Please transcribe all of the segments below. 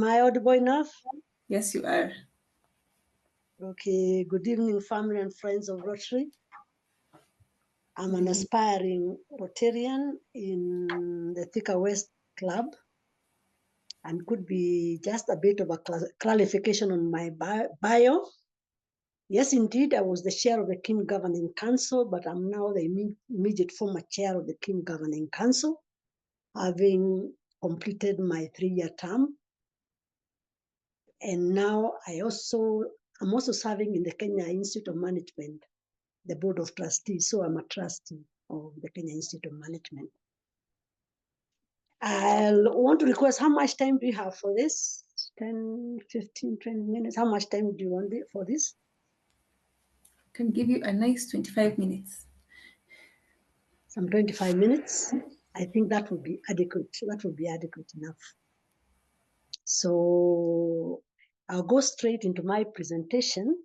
I audible enough? Yes, you are. Okay, good evening, family and friends of Rotary. I'm an aspiring Rotarian in the Thika West Club, and could be just a bit of a clarification on my bio. Yes, indeed, I was the chair of the Kim Governing Council, but I'm now the immediate former chair of the Kim Governing Council, having completed my 3-year term. And now I'm also serving in the Kenya Institute of Management, the Board of Trustees. So I'm a trustee of the Kenya Institute of Management. I'll want to request, how much time do you have for this? 10, 15, 20 minutes. How much time do you want for this? I can give you a nice 25 minutes. Some 25 minutes. I think that would be adequate. That would be adequate enough. So I'll go straight into my presentation.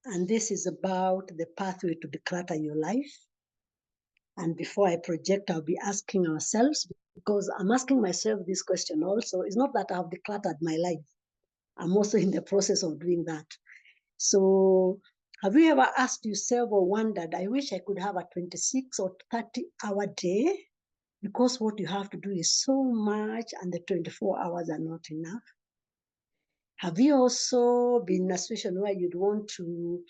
And this is about the pathway to declutter your life. And before I project, I'll be asking ourselves, because I'm asking myself this question also. It's not that I've decluttered my life. I'm also in the process of doing that. So have you ever asked yourself or wondered, I wish I could have a 26 or 30-hour day, because what you have to do is so much and the 24 hours are not enough? Have you also been in a situation where you'd want to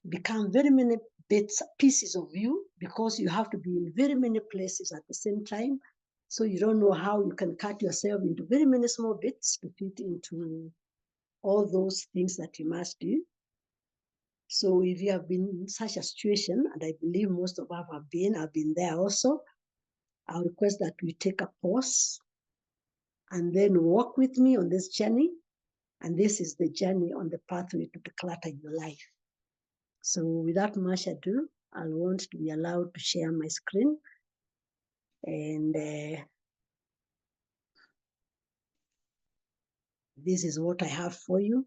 become very many pieces of you, because you have to be in very many places at the same time? So you don't know how you can cut yourself into very many small bits to fit into all those things that you must do. So if you have been in such a situation, and I believe most of us have been there also, I'll request that we take a pause and then walk with me on this journey. And this is the journey on the pathway to declutter your life. So without much ado, I'll want to be allowed to share my screen. And this is what I have for you.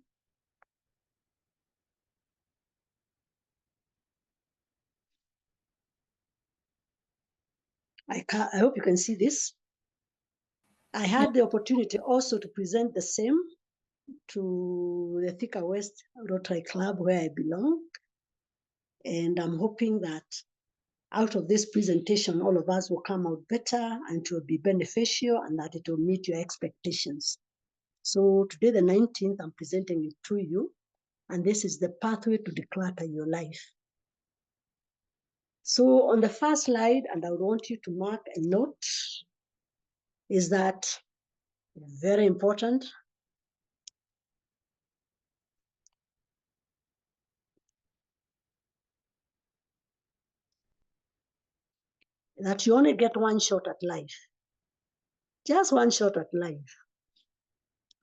I hope you can see this. I had the opportunity also to present the same to the Thika West Rotary Club, where I belong. And I'm hoping that out of this presentation, all of us will come out better, and it will be beneficial, and that it will meet your expectations. So today, the 19th, I'm presenting it to you, and this is the pathway to declutter your life. So on the first slide, and I want you to mark a note, is that very important. That you only get one shot at life. Just one shot at life.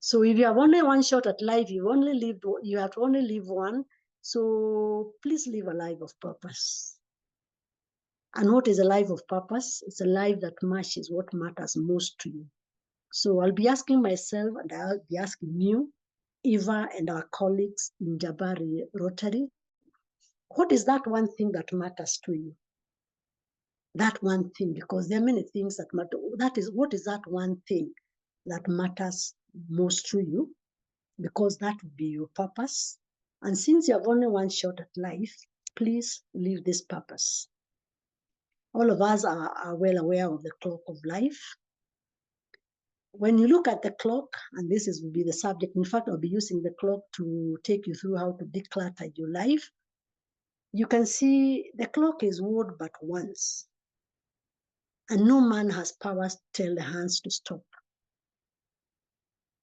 So if you have only one shot at life, you have to only live one. So please live a life of purpose. And what is a life of purpose? It's a life that matches what matters most to you. So I'll be asking myself, and I'll be asking you, Eva, and our colleagues in Jabali Rotary, what is that one thing that matters to you? That one thing, because there are many things that matter. What is that one thing that matters most to you? Because that would be your purpose. And since you have only one shot at life, please live this purpose. All of us are well aware of the clock of life. When you look at the clock, and this will be the subject, in fact, I'll be using the clock to take you through how to declutter your life. You can see the clock is word but once. And no man has power to tell the hands to stop.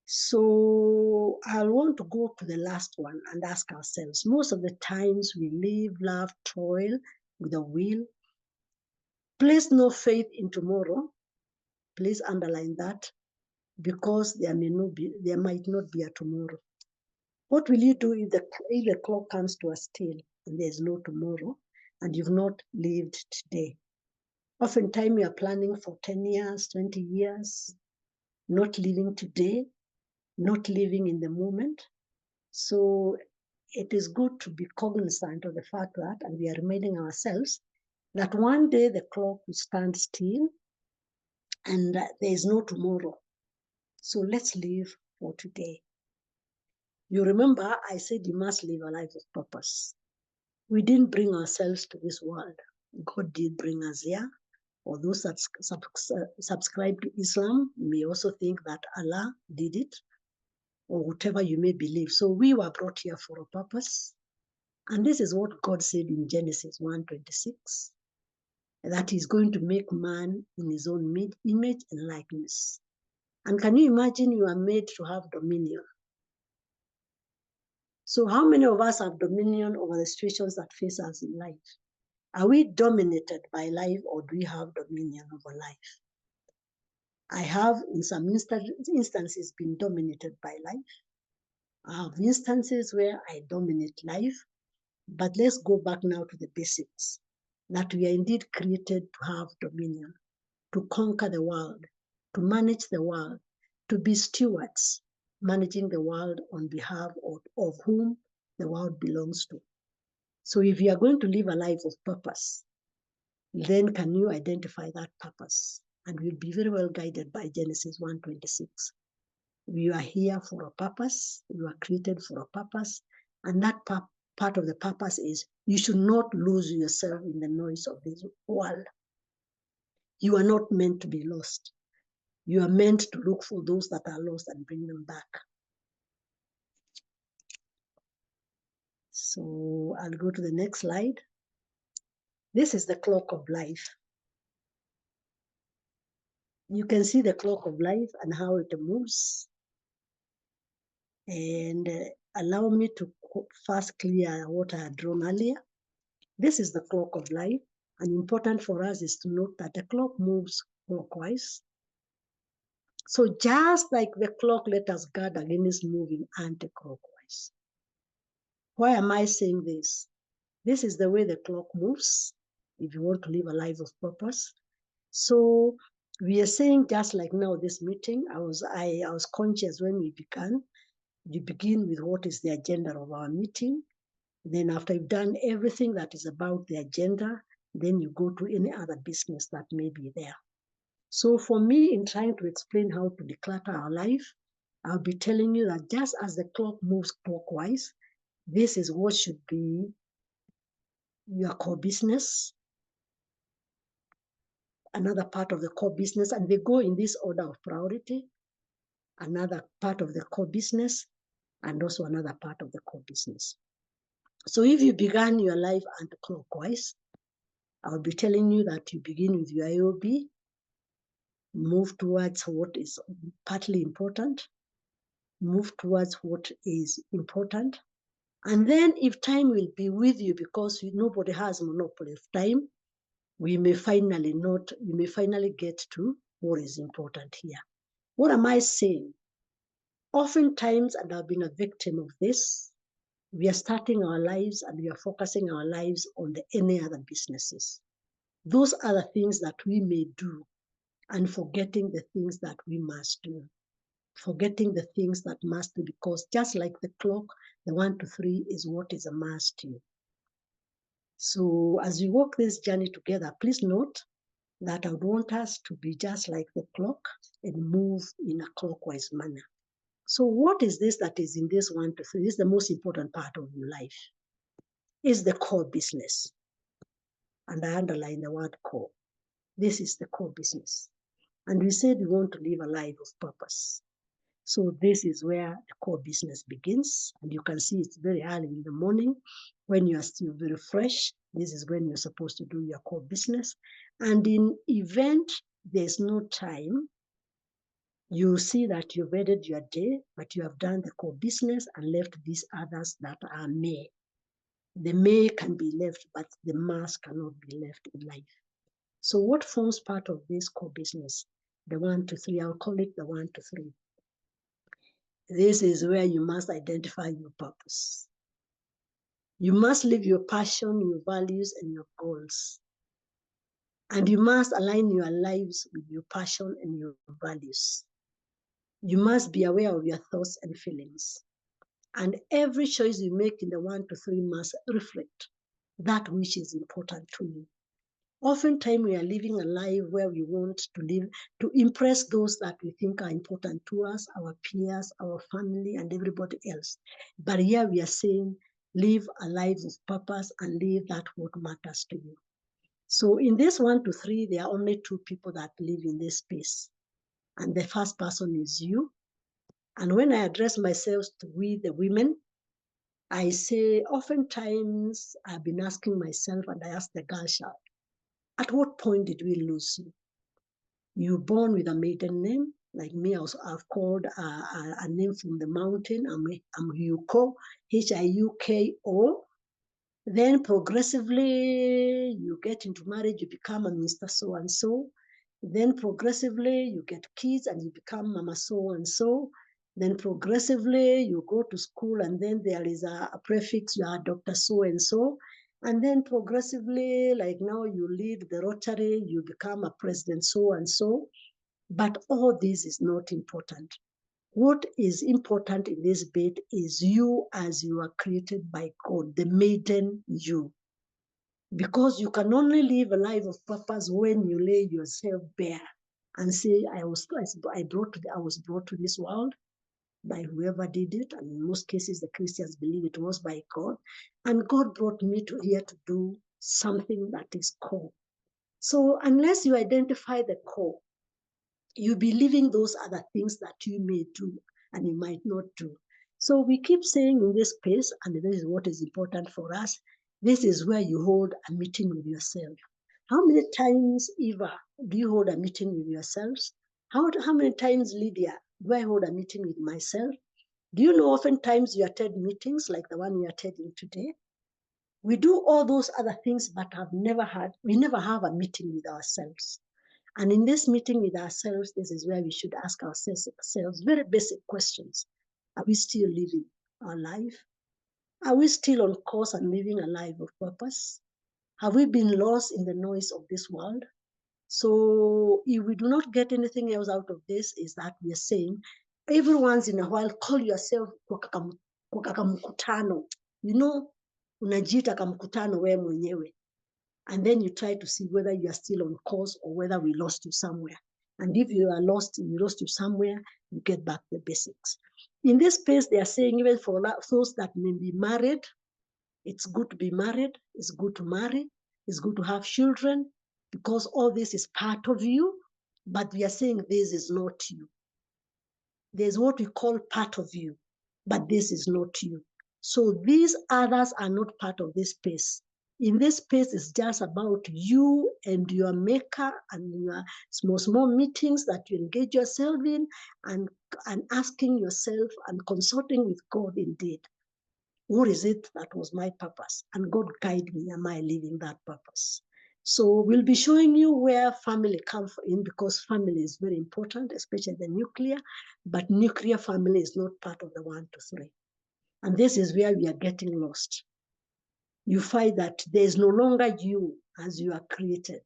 So I want to go to the last one and ask ourselves, most of the times we live, love, toil with a will, place no faith in tomorrow. Please underline that, because there might not be a tomorrow. What will you do if the clock comes to a still and there's no tomorrow and you've not lived today? Oftentimes you are planning for 10 years, 20 years, not living today, not living in the moment. So it is good to be cognizant of the fact that, and we are reminding ourselves that one day the clock will stand still and there is no tomorrow. So let's live for today. You remember I said you must live a life of purpose. We didn't bring ourselves to this world. God did bring us here. Or those that subscribe to Islam may also think that Allah did it, or whatever you may believe. So we were brought here for a purpose. And this is what God said in Genesis 1:26, that he's going to make man in his own image and likeness. And can you imagine you are made to have dominion? So how many of us have dominion over the situations that face us in life? Are we dominated by life, or do we have dominion over life? I have, in some instances, been dominated by life. I have instances where I dominate life. But let's go back now to the basics, that we are indeed created to have dominion, to conquer the world, to manage the world, to be stewards, managing the world on behalf of whom the world belongs to. So if you are going to live a life of purpose, then can you identify that purpose? And we'll be very well guided by Genesis 1:26. We are here for a purpose. You are created for a purpose. And that part of the purpose is you should not lose yourself in the noise of this world. You are not meant to be lost. You are meant to look for those that are lost and bring them back. So I'll go to the next slide. This is the clock of life. You can see the clock of life and how it moves. And allow me to first clear what I had drawn earlier. This is the clock of life. And important for us is to note that the clock moves clockwise. So just like the clock, let us guard against moving anti-clockwise. Why am I saying this? This is the way the clock moves if you want to live a life of purpose. So we are saying, just like now this meeting, I was conscious when we began. You begin with what is the agenda of our meeting. Then after you've done everything that is about the agenda, then you go to any other business that may be there. So for me, in trying to explain how to declutter our life, I'll be telling you that just as the clock moves clockwise, this is what should be your core business, another part of the core business, and they go in this order of priority, another part of the core business, and also another part of the core business. So if you began your life anti-clockwise, I'll be telling you that you begin with your AOB, move towards what is partly important, move towards what is important. And then if time will be with you, because nobody has monopoly of time, you may finally get to what is important here. What am I saying? Oftentimes, and I've been a victim of this, we are starting our lives and we are focusing our lives on any other businesses. Those are the things that we may do, and forgetting the things that we must do. Forgetting the things that must do, because just like the clock, the 1 to 3 is what is a must to you. So as we walk this journey together, please note that I would want us to be just like the clock and move in a clockwise manner. So what is this that is in this 1 to 3? This is the most important part of your life. Is the core business. And I underline the word core. This is the core business. And we said we want to live a life of purpose. So this is where the core business begins. And you can see it's very early in the morning when you are still very fresh. This is when you're supposed to do your core business. And in event there's no time, you see that you've ended your day, but you have done the core business and left these others that are may. The may can be left, but the must cannot be left in life. So what forms part of this core business? The 1 to 3, I'll call it the 1 to 3. This is where you must identify your purpose. You must live your passion, your values, and your goals. And you must align your lives with your passion and your values. You must be aware of your thoughts and feelings. And every choice you make in the 1 to 3 must reflect that which is important to you. Oftentimes we are living a life where we want to live to impress those that we think are important to us, our peers, our family, and everybody else. But here we are saying, live a life of purpose and live that what matters to you. So in this 1 to 3, there are only 2 people that live in this space. And the first person is you. And when I address myself to we, the women, I say, oftentimes I've been asking myself, and I ask the girl child, at what point did we lose you? You born with a maiden name, like me, I've called a name from the mountain. I'm Hiuko, Hiuko. Then progressively, you get into marriage, you become a Mr. So-and-so. Then progressively, you get kids and you become Mama so-and-so. Then progressively, you go to school and then there is a prefix, you are Dr. So-and-so. And then progressively, like now you lead the Rotary, you become a president so-and-so. But all this is not important. What is important in this bit is you as you are created by God, the maiden you. Because you can only live a life of purpose when you lay yourself bare and say, I was brought to this world by whoever did it. And in most cases, the Christians believe it was by God. And God brought me to here to do something that is core. So unless you identify the core, you'll be living those other things that you may do and you might not do. So we keep saying in this space, and this is what is important for us, this is where you hold a meeting with yourself. How many times, Eva, do you hold a meeting with yourselves? How many times, Lydia, do I hold a meeting with myself? Do you know oftentimes you attend meetings like the one we are attending today? We do all those other things, but we never have a meeting with ourselves. And in this meeting with ourselves, this is where we should ask ourselves very basic questions. Are we still living our life? Are we still on course and living a life of purpose? Have we been lost in the noise of this world? So if we do not get anything else out of this, is that we are saying, every once in a while, call yourself kwa kakamkutano. You know, unajiita kamkutano we mwenyewe. And then you try to see whether you are still on course or whether we lost you somewhere. And if you are lost, we lost you somewhere, you get back the basics. In this space, they are saying even for those that may be married, it's good to be married, it's good to marry, it's good to have children, because all this is part of you, but we are saying this is not you. There's what we call part of you, but this is not you. So these others are not part of this space. In this space, it's just about you and your maker and your small meetings that you engage yourself in and asking yourself and consulting with God indeed. What is it that was my purpose? And God guide me, am I living that purpose? So we'll be showing you where family comes in, because family is very important, especially the nuclear, but nuclear family is not part of the 1 to 3. And this is where we are getting lost. You find that there is no longer you as you are created.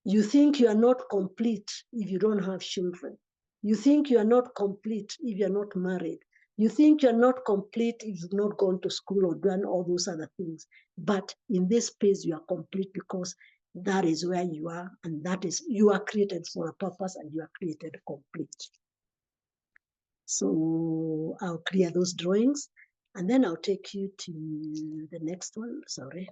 You think you are not complete if you don't have children. You think you are not complete if you're not married. You think you're not complete if you've not gone to school or done all those other things. But in this space, you are complete because that is where you are, and that is, you are created for a purpose and you are created complete. So I'll clear those drawings and then I'll take you to the next one. Sorry.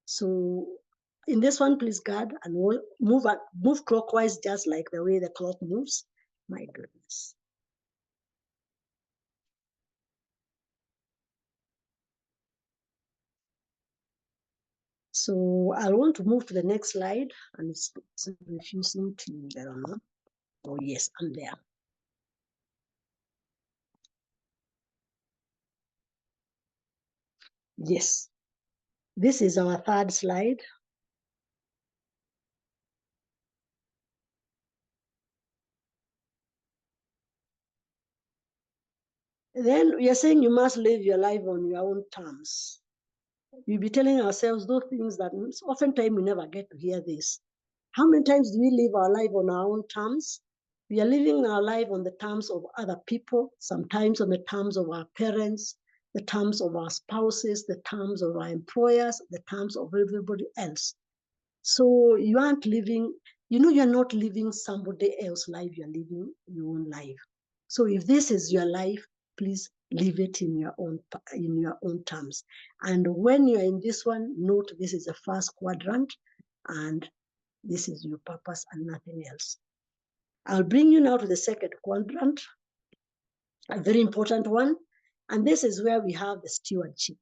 So in this one, please guard and move clockwise just like the way the clock moves. My goodness. So I want to move to the next slide, and it's refusing to, I don't know. Oh yes, I'm there. Yes, this is our third slide. Then we are saying you must live your life on your own terms. we'll be telling ourselves those things that oftentimes we never get to hear this. How many times do we live our life on our own terms? We are living our life on the terms of other people, sometimes on the terms of our parents, the terms of our spouses, the terms of our employers, the terms of everybody else. So you aren't living, you're not living somebody else's life, you're living your own life. So if this is your life, please live it in your own terms. And when you're in this one, note this is the first quadrant, and this is your purpose and nothing else. I'll bring you now to the second quadrant, a very important one. And this is where we have the stewardship.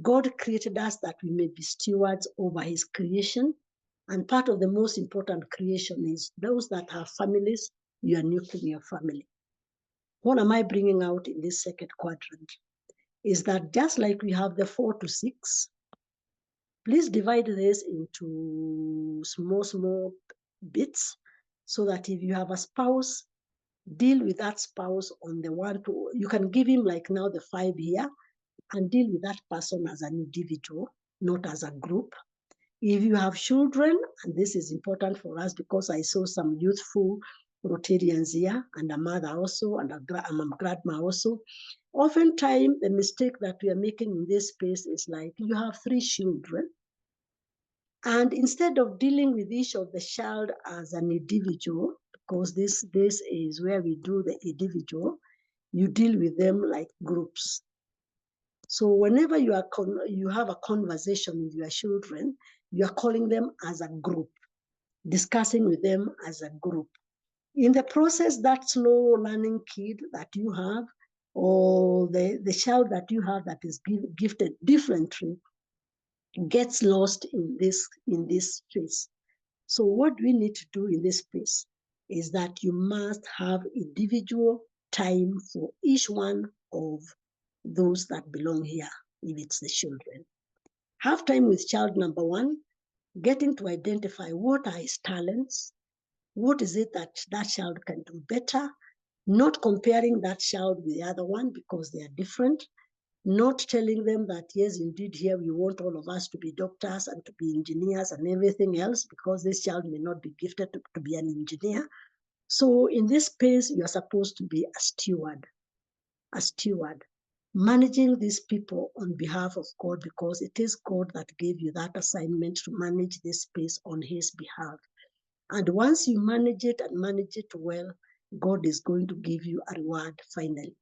God created us that we may be stewards over his creation. And part of the most important creation is those that have families, your nuclear family. What am I bringing out in this second quadrant? Is that just like we have the 4 to 6, please divide this into small bits so that if you have a spouse, deal with that spouse on the one to, you can give him like now the 5 here and deal with that person as an individual, not as a group. If you have children, and this is important for us because I saw some youthful Rotarians here, and a mother also, and a grandma also. Oftentimes, the mistake that we are making in this space is like you have 3 children, and instead of dealing with each of the child as an individual, because this is where we do the individual, you deal with them like groups. So whenever you have a conversation with your children, you are calling them as a group, discussing with them as a group. In the process, that slow learning kid that you have, or the child that you have that is gifted differently, gets lost in this space. So what we need to do in this space is that you must have individual time for each one of those that belong here, if it's the children. Have time with child number 1, getting to identify what are his talents, what is it that child can do better, not comparing that child with the other one because they are different, not telling them that, yes, indeed, here we want all of us to be doctors and to be engineers and everything else because this child may not be gifted to be an engineer. So in this space, you're supposed to be a steward, managing these people on behalf of God, because it is God that gave you that assignment to manage this space on his behalf. And once you manage it and manage it well, God is going to give you a reward finally.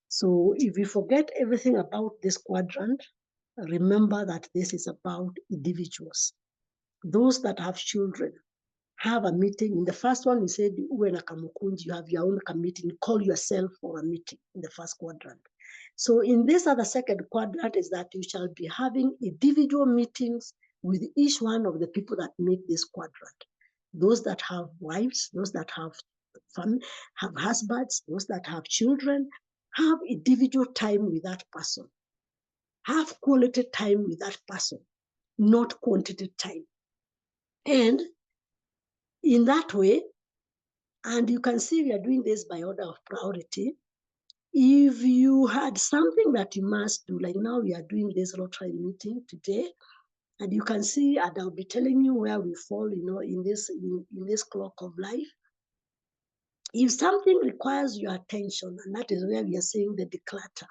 So if you forget everything about this quadrant, remember that this is about individuals. Those that have children, have a meeting. In the first one, we said, you have your own meeting, call yourself for a meeting in the first quadrant. So in this other second quadrant is that you shall be having individual meetings with each one of the people that make this quadrant. Those that have wives, those that have husbands, those that have children, have individual time with that person. Have quality time with that person, not quantity time. And in that way, and you can see we are doing this by order of priority. If you had something that you must do, like now we are doing this Rotary meeting today, and you can see, and I'll be telling you where we fall, in this clock of life. If something requires your attention, and that is where we are saying the declutter.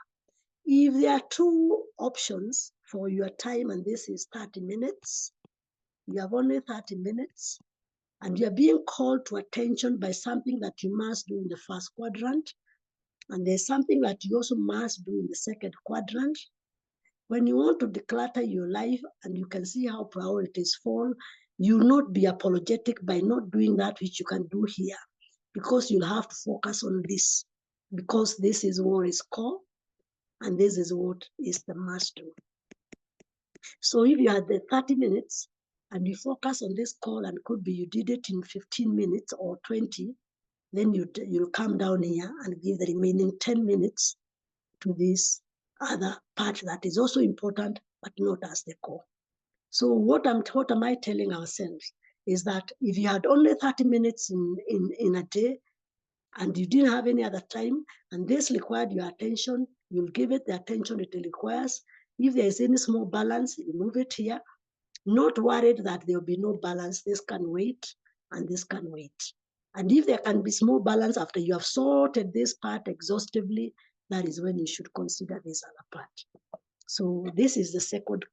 If there are 2 options for your time, and this is 30 minutes, you have only 30 minutes, and you're being called to attention by something that you must do in the first quadrant, and there's something that you also must do in the second quadrant. When you want to declutter your life, and you can see how priorities fall, you'll not be apologetic by not doing that which you can do here, because you'll have to focus on this, because this is what is core, and this is what is the must do. So if you had the 30 minutes, and you focus on this call, and could be you did it in 15 minutes or 20, then you'll come down here and give the remaining 10 minutes to this other part that is also important, but not as the core. So what am I telling ourselves is that if you had only 30 minutes in a day, and you didn't have any other time, and this required your attention, you'll give it the attention it requires. If there is any small balance, you move it here. Not worried that there will be no balance. This can wait and this can wait. And if there can be small balance after you have sorted this part exhaustively, that is when you should consider this other part. So this is the second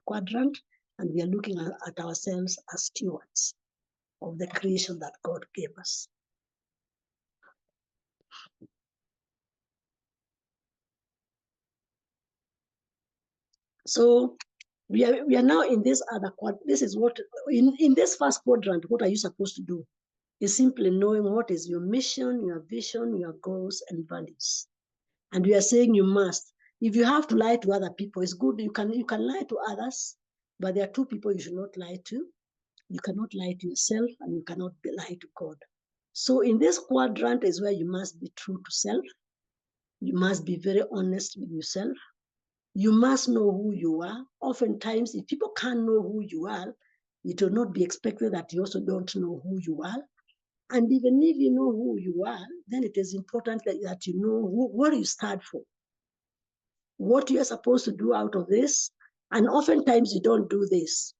quadrant, and we are looking at ourselves as stewards of the creation that God gave us. So we are now in this other quadrant. This is what, in this first quadrant, what are you supposed to do? Is simply knowing what is your mission, your vision, your goals and values. And we are saying you must. If you have to lie to other people, it's good. You can lie to others, but there are two people you should not lie to. You cannot lie to yourself, and you cannot lie to God. So in this quadrant is where you must be true to self. You must be very honest with yourself. You must know who you are. Oftentimes, if people can't know who you are, it will not be expected that you also don't know who you are. And even if you know who you are, then it is important that you know what you stand for, what you are supposed to do out of this. And oftentimes you don't do this.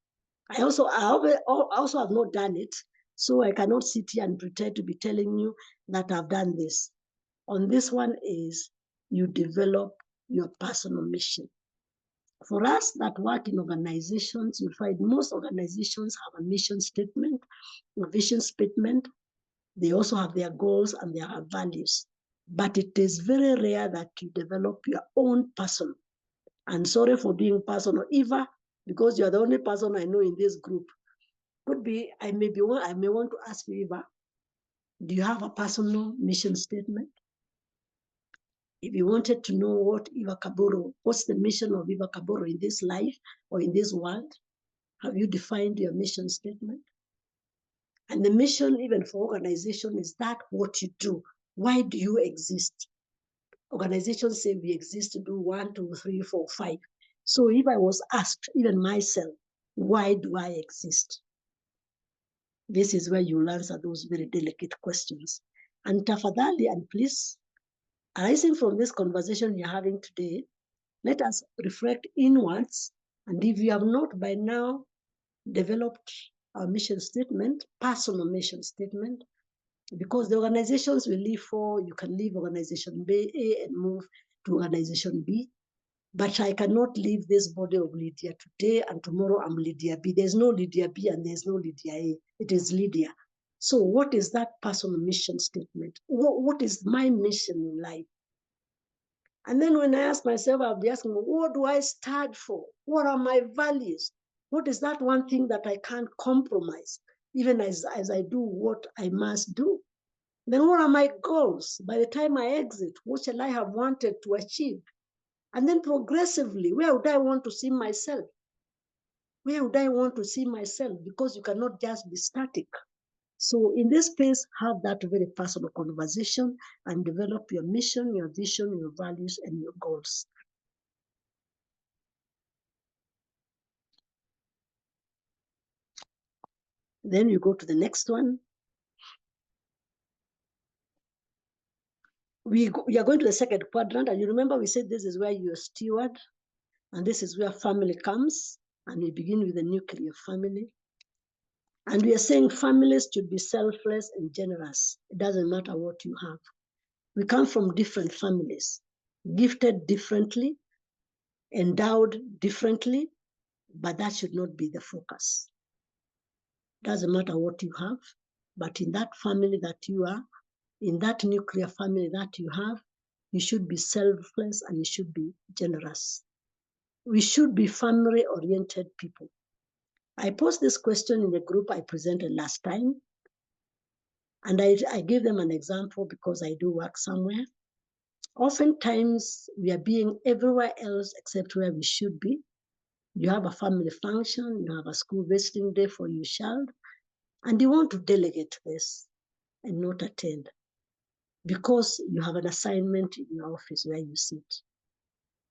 I also have not done it, so I cannot sit here and pretend to be telling you that I've done this. On this one is you develop your personal mission. For us that work in organizations, you'll find most organizations have a mission statement, a vision statement. They also have their goals and their values. But it is very rare that you develop your own personal. And sorry for being personal, Eva, because you're the only person I know in this group. Could be, I may want to ask you, Eva, do you have a personal mission statement? If you wanted to know what Eva Kaburo, what's the mission of Eva Kaburo in this life or in this world, have you defined your mission statement? And the mission, even for organization, is that what you do? Why do you exist? Organizations say we exist to do 1, 2, 3, 4, 5. So if I was asked, even myself, why do I exist? This is where you'll answer those very delicate questions. And tafadhali, and please, arising from this conversation you're having today, let us reflect inwards. And if you have not by now developed our mission statement, personal mission statement, because the organizations we live for, you can leave organization A and move to organization B. But I cannot leave this body of Lydia today and tomorrow I'm Lydia B. There's no Lydia B and there's no Lydia A. It is Lydia. So what is that personal mission statement? What is my mission in life? And then when I ask myself, I'll be asking, what do I stand for? What are my values? What is that one thing that I can't compromise, even as I do what I must do? Then what are my goals? By the time I exit, what shall I have wanted to achieve? And then progressively, where would I want to see myself? Where would I want to see myself? Because you cannot just be static. So in this space, have that very personal conversation and develop your mission, your vision, your values, and your goals. Then you go to the next one. We are going to the second quadrant, and you remember we said this is where you're steward, and this is where family comes, and we begin with the nuclear family. And we are saying families should be selfless and generous. It doesn't matter what you have. We come from different families, gifted differently, endowed differently, but that should not be the focus. Doesn't matter what you have, but in that family that you are, in that nuclear family that you have, you should be selfless and you should be generous. We should be family-oriented people. I posed this question in the group I presented last time, and I gave them an example because I do work somewhere. Oftentimes, we are being everywhere else except where we should be. You have a family function, you have a school visiting day for your child, and you want to delegate this and not attend because you have an assignment in your office where you sit.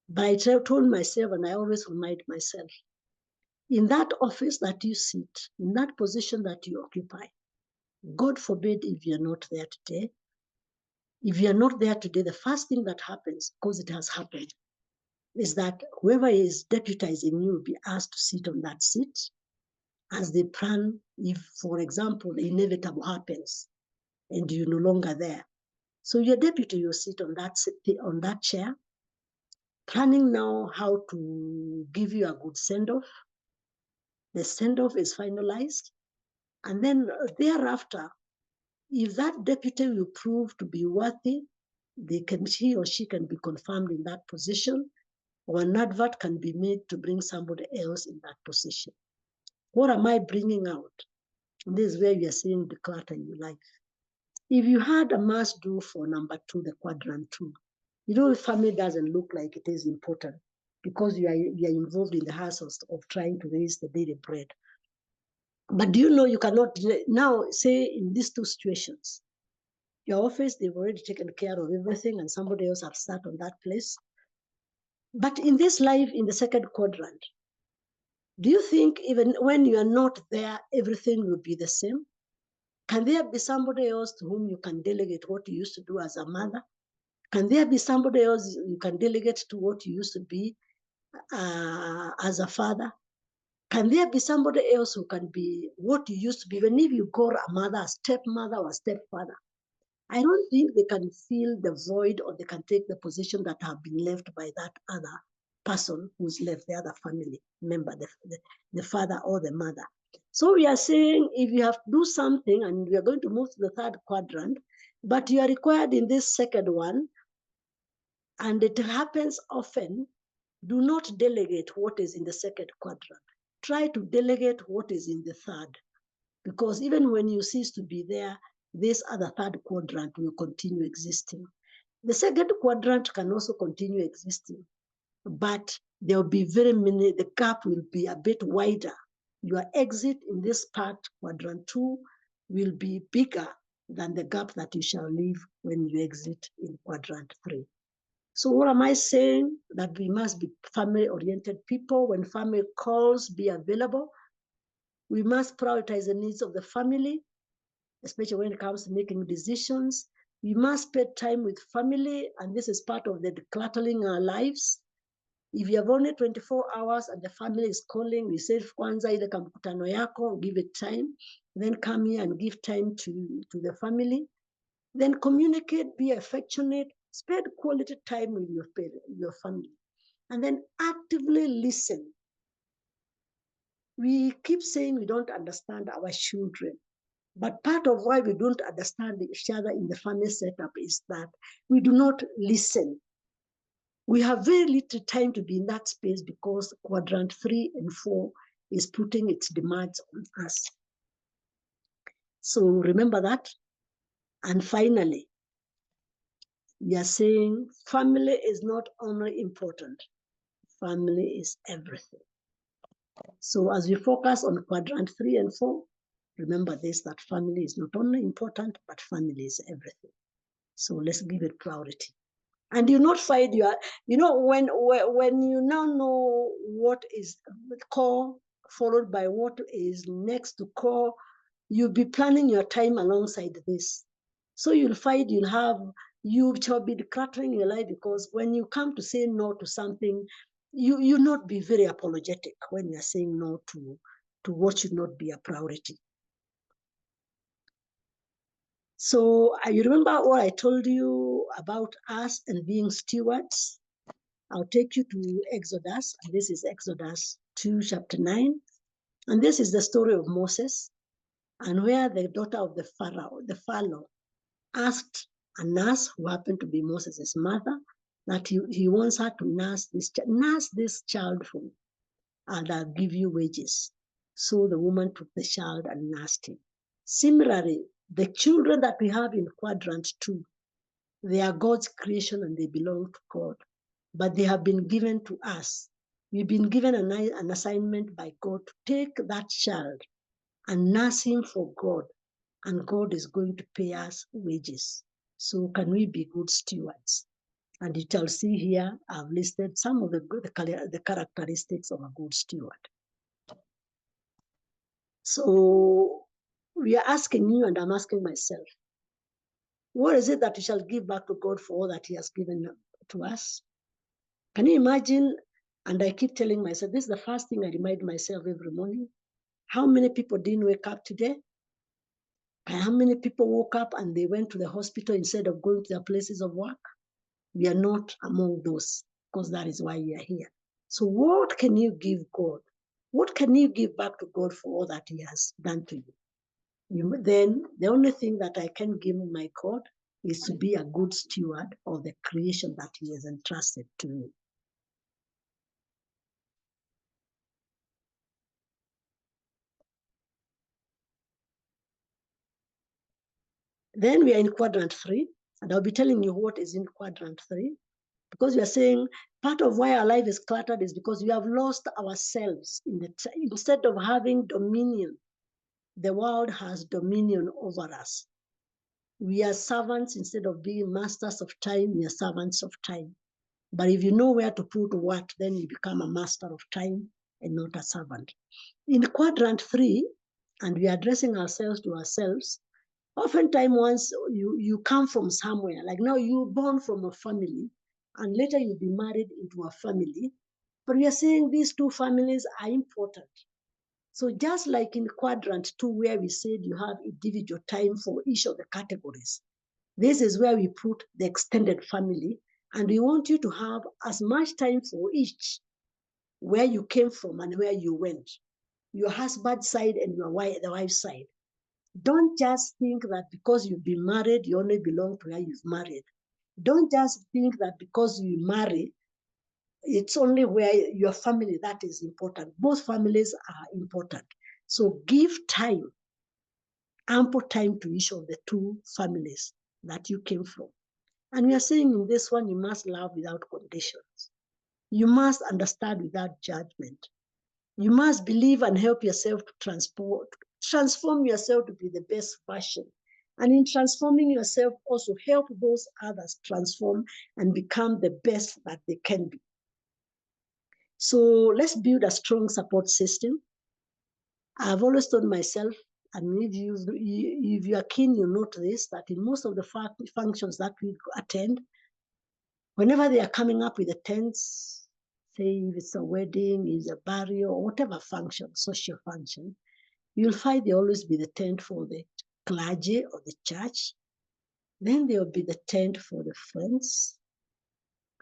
But I told myself, and I always remind myself, in that office that you sit, in that position that you occupy, God forbid if you're not there today. If you're not there today, the first thing that happens, because it has happened, is that whoever is deputizing you will be asked to sit on that seat as they plan if, for example, the inevitable happens and you're no longer there. So your deputy will sit on that chair, planning now how to give you a good send-off. The send-off is finalized. And then thereafter, if that deputy will prove to be worthy, he or she can be confirmed in that position, or an advert can be made to bring somebody else in that position. What am I bringing out? And this is where we are saying declutter your life. If you had a must do for number 2, the quadrant 2, family doesn't look like it is important because you are involved in the hassles of trying to raise the daily bread. But do you know you cannot now say in these two situations, your office, they've already taken care of everything and somebody else has sat on that place. But in this life, in the second quadrant, do you think even when you are not there, everything will be the same? Can there be somebody else to whom you can delegate what you used to do as a mother? Can there be somebody else you can delegate to what you used to be as a father? Can there be somebody else who can be what you used to be? Even if you call a mother, a stepmother or a stepfather, I don't think they can fill the void or they can take the position that have been left by that other person who's left, the other family member, the father or the mother. So we are saying if you have to do something, and we are going to move to the third quadrant, but you are required in this second one, and it happens often, do not delegate what is in the second quadrant. Try to delegate what is in the third. Because even when you cease to be there, this other third quadrant will continue existing. The second quadrant can also continue existing, but there will be the gap will be a bit wider. Your exit in this part, quadrant 2, will be bigger than the gap that you shall leave when you exit in quadrant 3. So what am I saying? That we must be family-oriented people. When family calls, be available. We must prioritize the needs of the family, especially when it comes to making decisions. We must spend time with family, and this is part of the decluttering our lives. If you have only 24 hours and the family is calling, we say, kwanza ile kamkutano yako, give it time, then come here and give time to the family. Then communicate, be affectionate, spend quality time with your family, and then actively listen. We keep saying we don't understand our children, but part of why we don't understand each other in the family setup is that we do not listen. We have very little time to be in that space because quadrant 3 and 4 is putting its demands on us. So remember that. And finally, we are saying family is not only important, family is everything. So as we focus on quadrant 3 and 4, remember this, that family is not only important, but family is everything. So let's give it priority. And you not find when you now know what is core followed by what is next to core, you'll be planning your time alongside this. So you'll find you shall be decluttering your life, because when you come to say no to something, you not be very apologetic when you're saying no to what should not be a priority. So you remember what I told you about us and being stewards? I'll take you to Exodus, and this is Exodus 2, chapter 9. And this is the story of Moses, and where the daughter of the Pharaoh, asked a nurse who happened to be Moses' mother that he wants her to nurse this child for me, and I'll give you wages. So the woman took the child and nursed him. Similarly, the children that we have in quadrant 2, they are God's creation and they belong to God, but they have been given to us. We've been given an assignment by God to take that child and nurse him for God, and God is going to pay us wages. So can we be good stewards? And you shall see here, I've listed some of the characteristics of a good steward. So we are asking you, and I'm asking myself, what is it that we shall give back to God for all that he has given to us? Can you imagine? And I keep telling myself, this is the first thing I remind myself every morning. How many people didn't wake up today? And how many people woke up and they went to the hospital instead of going to their places of work? We are not among those, because that is why we are here. So what can you give God? What can you give back to God for all that he has done to you? Then the only thing that I can give my God is to be a good steward of the creation that he has entrusted to me. Then we are in quadrant 3, and I'll be telling you what is in quadrant 3, because we are saying part of why our life is cluttered is because we have lost ourselves instead of having dominion. The world has dominion over us. We are servants instead of being masters of time. We are servants of time. But if you know where to put what, then you become a master of time and not a servant. In quadrant 3, and we are addressing ourselves to ourselves, oftentimes once you come from somewhere, like now you're born from a family, and later you'll be married into a family. But we are saying these two families are important. So just like in quadrant 2, where we said you have individual time for each of the categories, this is where we put the extended family, and we want you to have as much time for each, where you came from and where you went, your husband's side and the wife's side. Don't just think that because you've been married, you only belong to where you've married. Don't just think that because you marry, it's only where your family that is important. Both families are important. So give time, ample time to each of the two families that you came from. And we are saying in this one, you must love without conditions. You must understand without judgment. You must believe and help yourself to transform yourself to be the best version. And in transforming yourself, also help those others transform and become the best that they can be. So let's build a strong support system. I've always told myself, and if you are keen, you note this, that in most of the functions that we attend, whenever they are coming up with the tents, say if it's a wedding, it's a burial, or whatever function, social function, you'll find there always be the tent for the clergy or the church. Then there'll be the tent for the friends.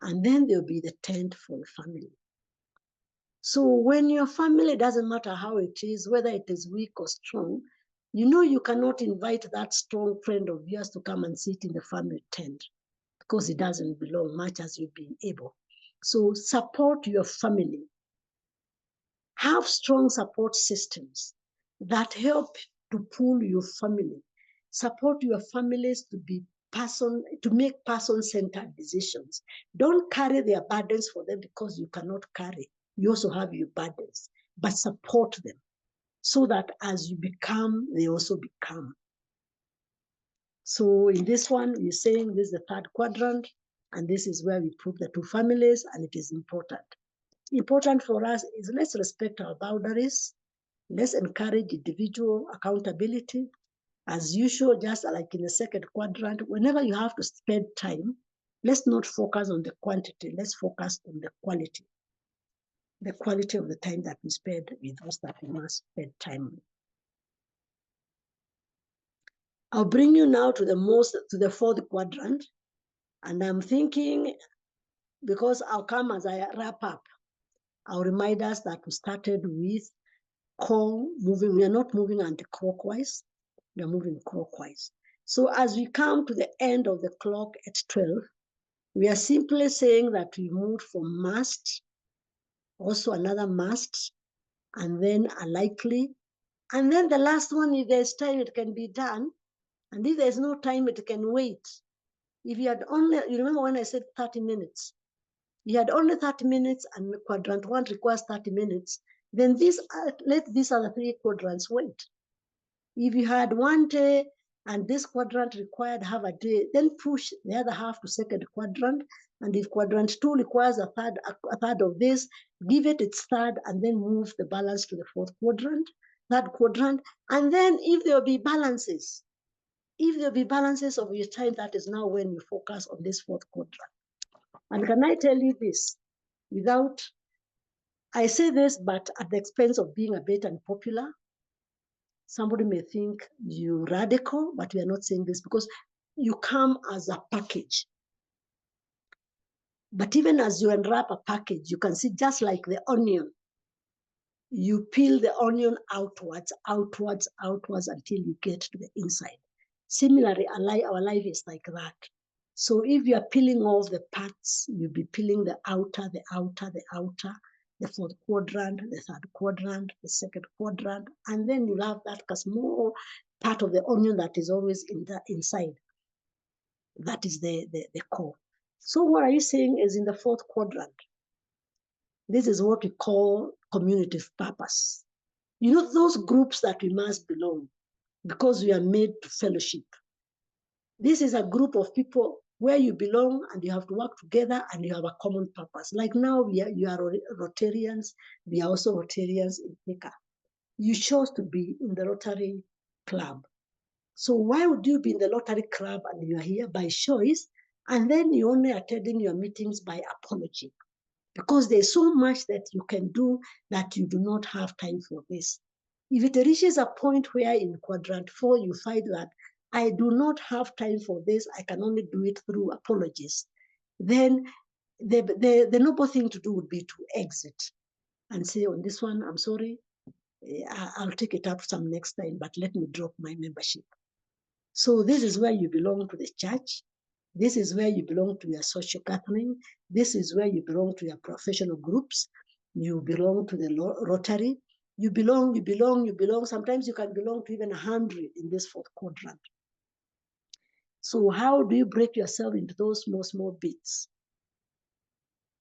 And then there'll be the tent for the family. So when your family, doesn't matter how it is, whether it is weak or strong, you know you cannot invite that strong friend of yours to come and sit in the family tent, because it doesn't belong much as you've been able. So support your family. Have strong support systems that help to pull your family. Support your families to make person-centered decisions. Don't carry their burdens for them because you cannot carry. You also have your burdens, but support them so that as you become, they also become. So in this one, we're saying this is the third quadrant, and this is where we put the two families, and it is important. Important for us is let's respect our boundaries. Let's encourage individual accountability. As usual, just like in the second quadrant, whenever you have to spend time, let's not focus on the quantity. Let's focus on the quality. The quality of the time that we spend with us that we must spend time with. I'll bring you now to the fourth quadrant. And I'm thinking, because I'll come as I wrap up, I'll remind us that we started with moving. We are not moving anti-clockwise. We are moving clockwise. So as we come to the end of the clock at 12, we are simply saying that we moved from must, also another must, and then a likely. And then the last one, if there's time, it can be done. And if there's no time, it can wait. If you had only, you remember when I said 30 minutes? You had only 30 minutes and quadrant 1 requires 30 minutes, then let these other 3 quadrants wait. If you had 1 day and this quadrant required half a day, then push the other half to second quadrant. And if quadrant 2 requires a third of this, give it its third and then move the balance to the third quadrant. And then if there will be balances, of your time, that is now when you focus on this fourth quadrant. And can I tell you this? without, I say this, but at the expense of being a bit unpopular. Somebody may think you radical, but we are not saying this because you come as a package. But even as you unwrap a package, you can see just like the onion, you peel the onion outwards, outwards, outwards until you get to the inside. Similarly, our life is like that. So if you are peeling off the parts, you'll be peeling the outer, the outer, the outer, the fourth quadrant, the third quadrant, the second quadrant, and then you'll have that small part of the onion that is always in the inside. That is the core. So what are you saying is in the fourth quadrant? This is what we call community purpose. You know, those groups that we must belong because we are made to fellowship. This is a group of people where you belong and you have to work together and you have a common purpose. Like now, you are Rotarians. We are also Rotarians in Thika. You chose to be in the Rotary Club. So why would you be in the Rotary Club and you are here by choice, and then you're only attending your meetings by apology? Because there's so much that you can do that you do not have time for this. If it reaches a point where in quadrant 4 you find that I do not have time for this, I can only do it through apologies, then the noble thing to do would be to exit and say, on this one, I'm sorry, I'll take it up some next time, but let me drop my membership. So this is where you belong to the church. This is where you belong to your social gathering. This is where you belong to your professional groups. You belong to the Rotary. You belong. Sometimes you can belong to even 100 in this fourth quadrant. So how do you break yourself into those small bits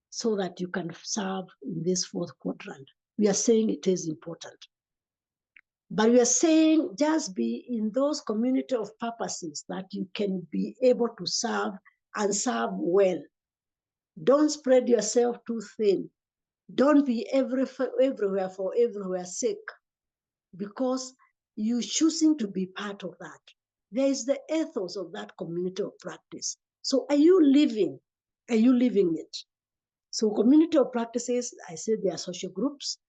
so that you can serve in this fourth quadrant? We are saying it is important. But we are saying just be in those community of purposes that you can be able to serve and serve well. Don't spread yourself too thin. Don't be everywhere for everywhere's sake, because you're choosing to be part of that. There is the ethos of that community of practice. So are you living? Are you living it? So community of practices, I said they are social groups.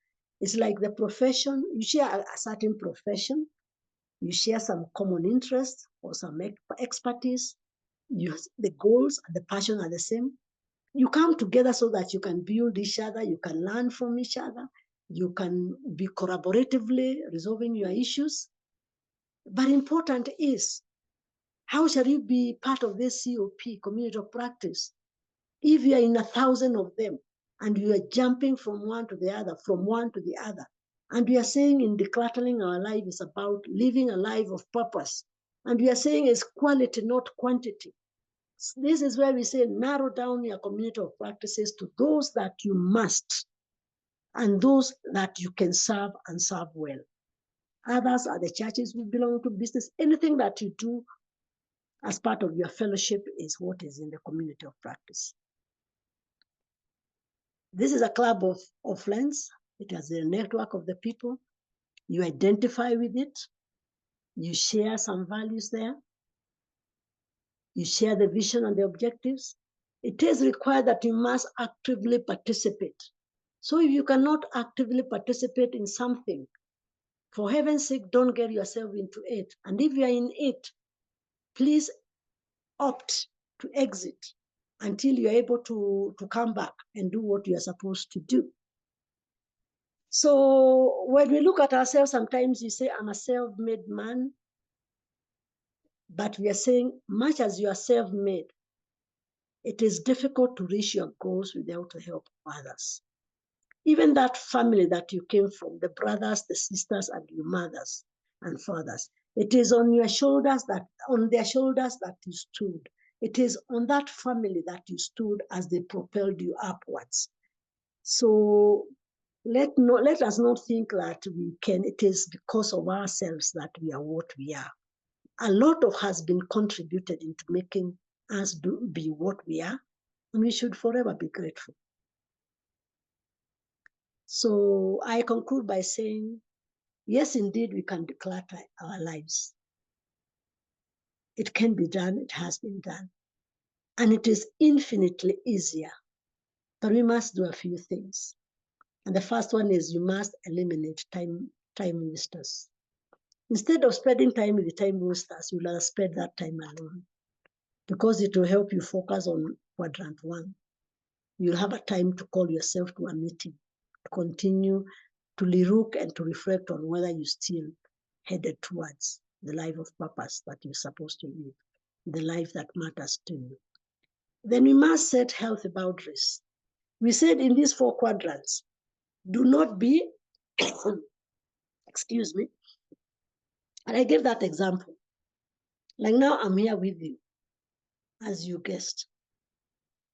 It's like the profession. You share a certain profession. You share some common interests or some expertise. The goals and the passion are the same. You come together so that you can build each other, you can learn from each other, you can be collaboratively resolving your issues. But important is, how shall you be part of this COP, community of practice, if you are in 1,000 of them and you are jumping from one to the other, from one to the other? And we are saying in decluttering our life is about living a life of purpose. And we are saying it's quality, not quantity. This is where we say narrow down your community of practices to those that you must and those that you can serve and serve well. Others are the churches we belong to, business. Anything that you do as part of your fellowship is what is in the community of practice. This is a club of friends. It has a network of the people. You identify with it. You share some values there. You share the vision and the objectives. It is required that you must actively participate. So if you cannot actively participate in something, for heaven's sake, don't get yourself into it. And if you are in it, please opt to exit until you're able to come back and do what you're supposed to do. So when we look at ourselves, sometimes you say, I'm a self-made man. But we are saying, much as you are self-made, it is difficult to reach your goals without the help of others. Even that family that you came from, the brothers, the sisters, and your mothers and fathers, it is on their shoulders that you stood. It is on that family that you stood as they propelled you upwards. So let us not think that it is because of ourselves that we are what we are. A lot has been contributed into making us be what we are, and we should forever be grateful. So I conclude by saying, yes, indeed, we can declutter our lives. It can be done, it has been done. And it is infinitely easier But we must do a few things. And the first one is you must eliminate time wasters. Instead of spending time with the time wasters, you'll spend that time alone, because it will help you focus on quadrant one. You'll have a time to call yourself to a meeting, to continue to look and to reflect on whether you're still headed towards the life of purpose that you're supposed to live, the life that matters to you. Then we must set healthy boundaries. We said in these 4 quadrants, do not be, excuse me, and I gave that example. Like now I'm here with you, as you guessed.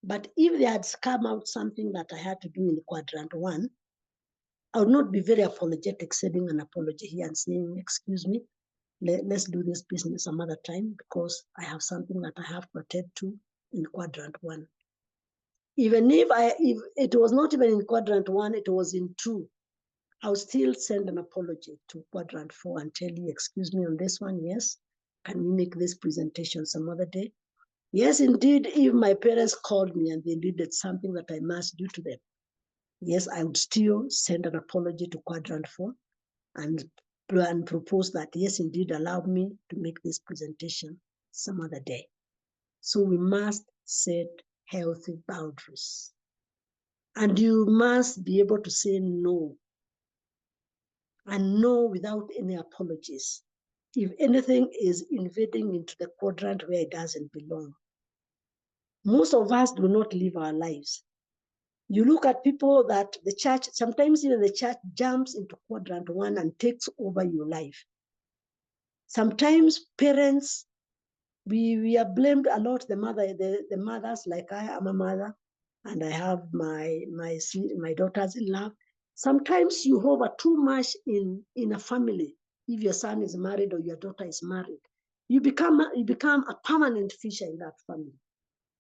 But if there had come out something that I had to do in quadrant 1, I would not be very apologetic, sending an apology here and saying, excuse me, let's do this business some other time because I have something that I have to attend to in quadrant 1. Even if it was not even in quadrant 1, it was in 2, I would still send an apology to quadrant 4 and tell you, excuse me, on this one, yes, can we make this presentation some other day? Yes, indeed, if my parents called me and they needed something that I must do to them, yes, I would still send an apology to quadrant 4 and propose that, yes, indeed, allow me to make this presentation some other day. So we must set healthy boundaries. And you must be able to say no, and no without any apologies, if anything is invading into the quadrant where it doesn't belong. Most of us do not live our lives. You look at people that the church, sometimes even the church jumps into quadrant 1 and takes over your life. Sometimes parents, we are blamed a lot, the mothers, like I am a mother, and I have my daughters-in-law. Sometimes you hover too much in a family. If your son is married or your daughter is married, you become a permanent fixture in that family.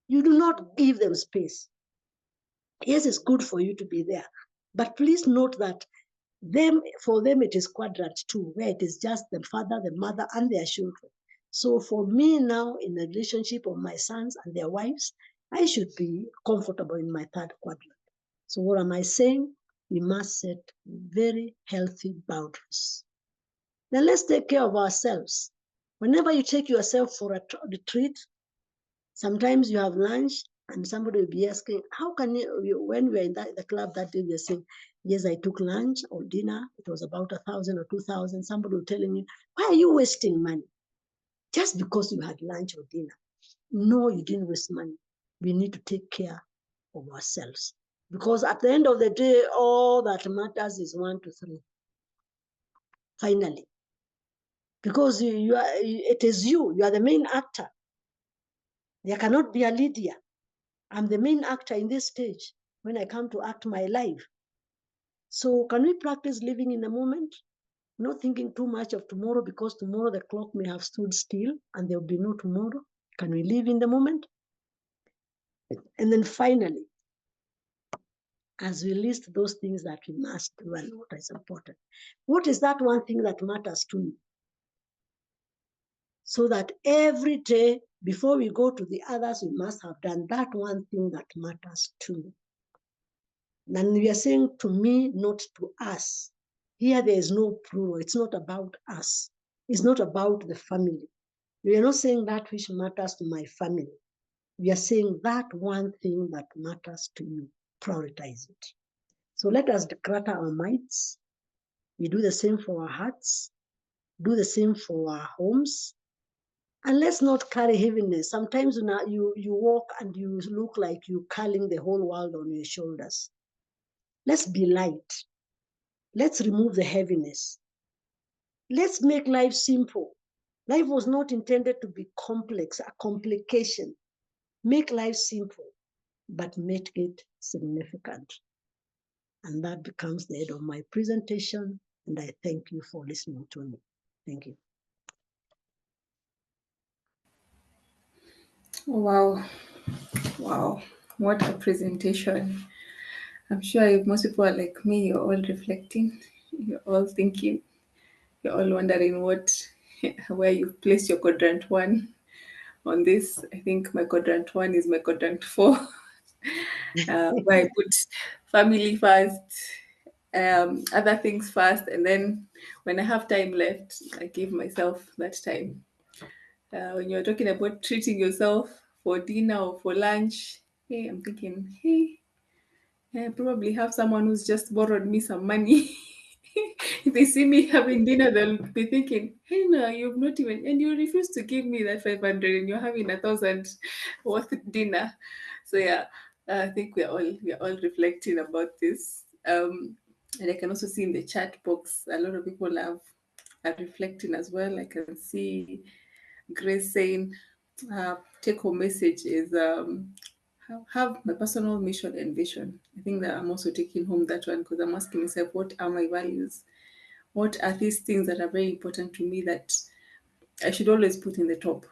You do not give them space. Yes, it's good for you to be there, but please note that for them it is quadrant 2, where it is just the father, the mother, and their children. So for me now, in a relationship of my sons and their wives, I should be comfortable in my 3rd quadrant. So what am I saying? We must set very healthy boundaries. Then let's take care of ourselves. Whenever you take yourself for a retreat, sometimes you have lunch and somebody will be asking, how can you when we're in the club that day, you're saying, yes, I took lunch or dinner, it was about 1,000 or 2,000. Somebody will telling you, why are you wasting money? Just because you had lunch or dinner. No, you didn't waste money. We need to take care of ourselves. Because at the end of the day, all that matters is 1 to 3. Finally. Because it is you are the main actor. There cannot be a Lydia. I'm the main actor in this stage when I come to act my life. So can we practice living in the moment? Not thinking too much of tomorrow, because tomorrow the clock may have stood still and there will be no tomorrow. Can we live in the moment? And then finally, as we list those things that we must do and what is important, what is that one thing that matters to you? So that every day, before we go to the others, we must have done that one thing that matters to me. And we are saying to me, not to us. Here there is no plural. It's not about us. It's not about the family. We are not saying that which matters to my family. We are saying that one thing that matters to you. Prioritize it. So let us declutter our minds. We do the same for our hearts. Do the same for our homes. And let's not carry heaviness. Sometimes you walk and you look like you're carrying the whole world on your shoulders. Let's be light. Let's remove the heaviness. Let's make life simple. Life was not intended to be complex, a complication. Make life simple, but make it significant. And that becomes the end of my presentation. And I thank you for listening to me. Thank you. Wow. Wow. What a presentation. I'm sure if most people are like me, you're all reflecting, you're all thinking, you're all wondering where you've placed your quadrant 1 on this. I think my quadrant 1 is my quadrant 4. where I put family first, other things first, and then when I have time left, I give myself that time. When you're talking about treating yourself for dinner or for lunch, hey, I'm thinking, hey, I probably have someone who's just borrowed me some money. If they see me having dinner, they'll be thinking, hey, no, you've not even, and you refuse to give me that 500 and you're having 1,000 worth dinner. So yeah, I think we're all reflecting about this. And I can also see in the chat box, a lot of people are reflecting as well. I can see Grace saying, take home message is have my personal mission and vision. I think that I'm also taking home that one because I'm asking myself, what are my values? What are these things that are very important to me that I should always put in the top?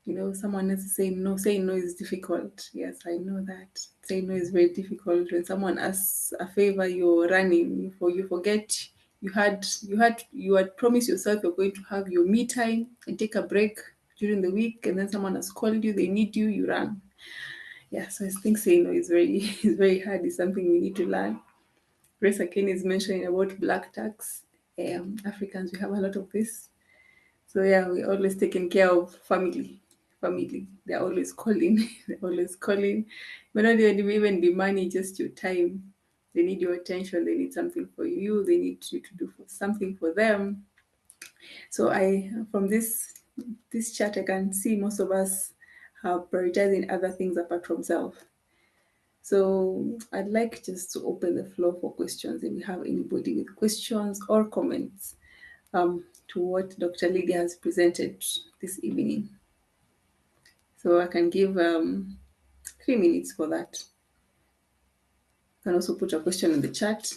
You know, someone else is saying no. Saying no is difficult. Yes, I know that. Saying no is very difficult. When someone asks a favor, you're running. You forget you had promised yourself you're going to have your me time and take a break during the week, and then someone has called you. They need you. You run. Yeah, so I think saying no is very is very hard. It's something we need to learn. Grace again is mentioning about black tax. Africans, we have a lot of this. So yeah, we're always taking care of family. Family. They're always calling. They're always calling. But not even be money, just your time. They need your attention. They need something for you. They need you to do something for them. So from this chat, I can see most of us have prioritizing other things apart from self. So I'd like just to open the floor for questions. If we have anybody with questions or comments to what Dr. Lydia has presented this evening. So I can give 3 minutes for that. You can also put a question in the chat.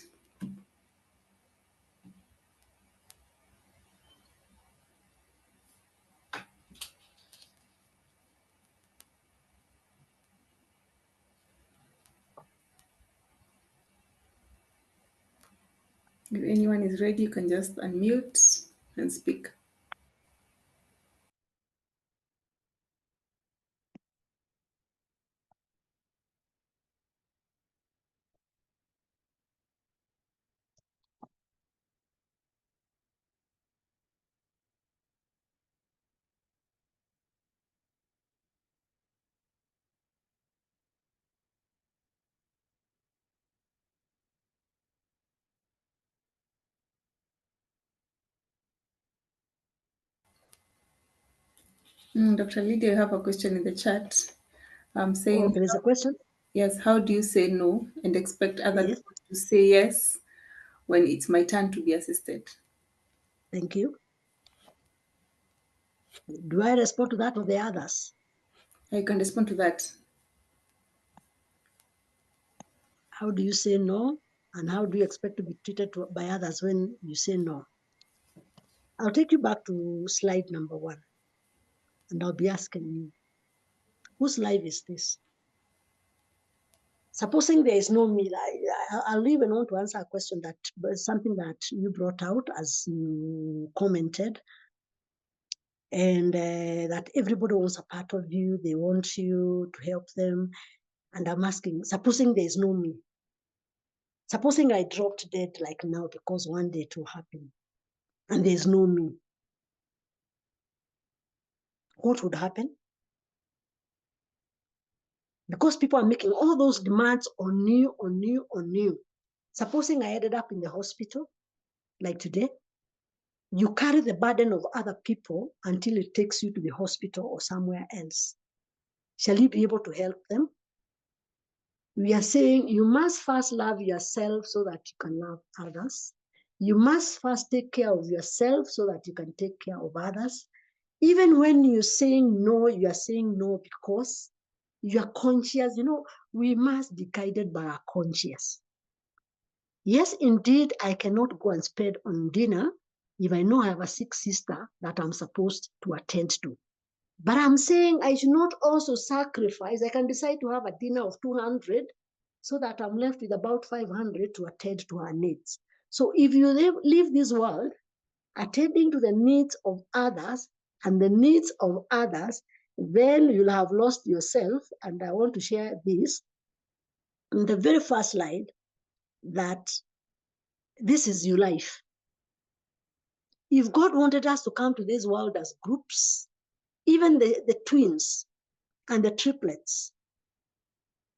If anyone is ready, you can just unmute and speak. Dr. Lydia, you have a question in the chat. I'm Oh, saying, there is a question. yes, how do you say no and expect other Yes, people to say yes when it's my turn to be assisted? thank you. Do I respond to that or the others? I can respond to that. How do you say no? And how do you expect to be treated by others when you say no? I'll take you back to slide number 1, and I'll be asking you, whose life is this? Supposing there is no me, I'll even want to answer a question that something that you brought out as you commented, and that everybody wants a part of you. They want you to help them. And I'm asking, supposing there is no me, supposing I dropped dead like now because one day it will happen, and there's no me, what would happen? Because people are making all those demands on you, on you, on you. Supposing I ended up in the hospital, like today, you carry the burden of other people until it takes you to the hospital or somewhere else. Shall you be able to help them? We are saying you must first love yourself so that you can love others. You must first take care of yourself so that you can take care of others. Even when you're saying no, you are saying no because you are conscious. We must be guided by our conscience. Yes, indeed, I cannot go and spend on dinner if I know I have a sick sister that I'm supposed to attend to. But I'm saying I should not also sacrifice. I can decide to have a dinner of 200 so that I'm left with about 500 to attend to her needs. So if you leave this world attending to the needs of others and the needs of others, then you'll have lost yourself. And I want to share this. in the very first slide that this is your life. If God wanted us to come to this world as groups, even the twins and the triplets,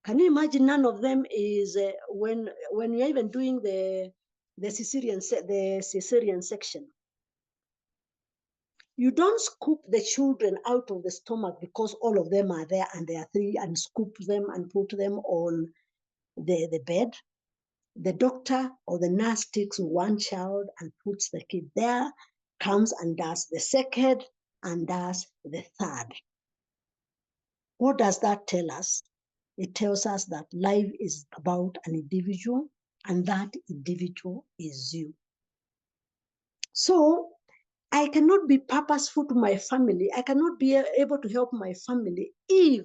can you imagine none of them is when you're even doing the cesarean section, you don't scoop the children out of the stomach because all of them are there and they are three, and scoop them and put them on the bed. The doctor or the nurse takes one child and puts the kid there, comes and does the second and does the third. What does that tell us? It tells us that life is about an individual, and that individual is you. So I cannot be purposeful to my family. I cannot be able to help my family if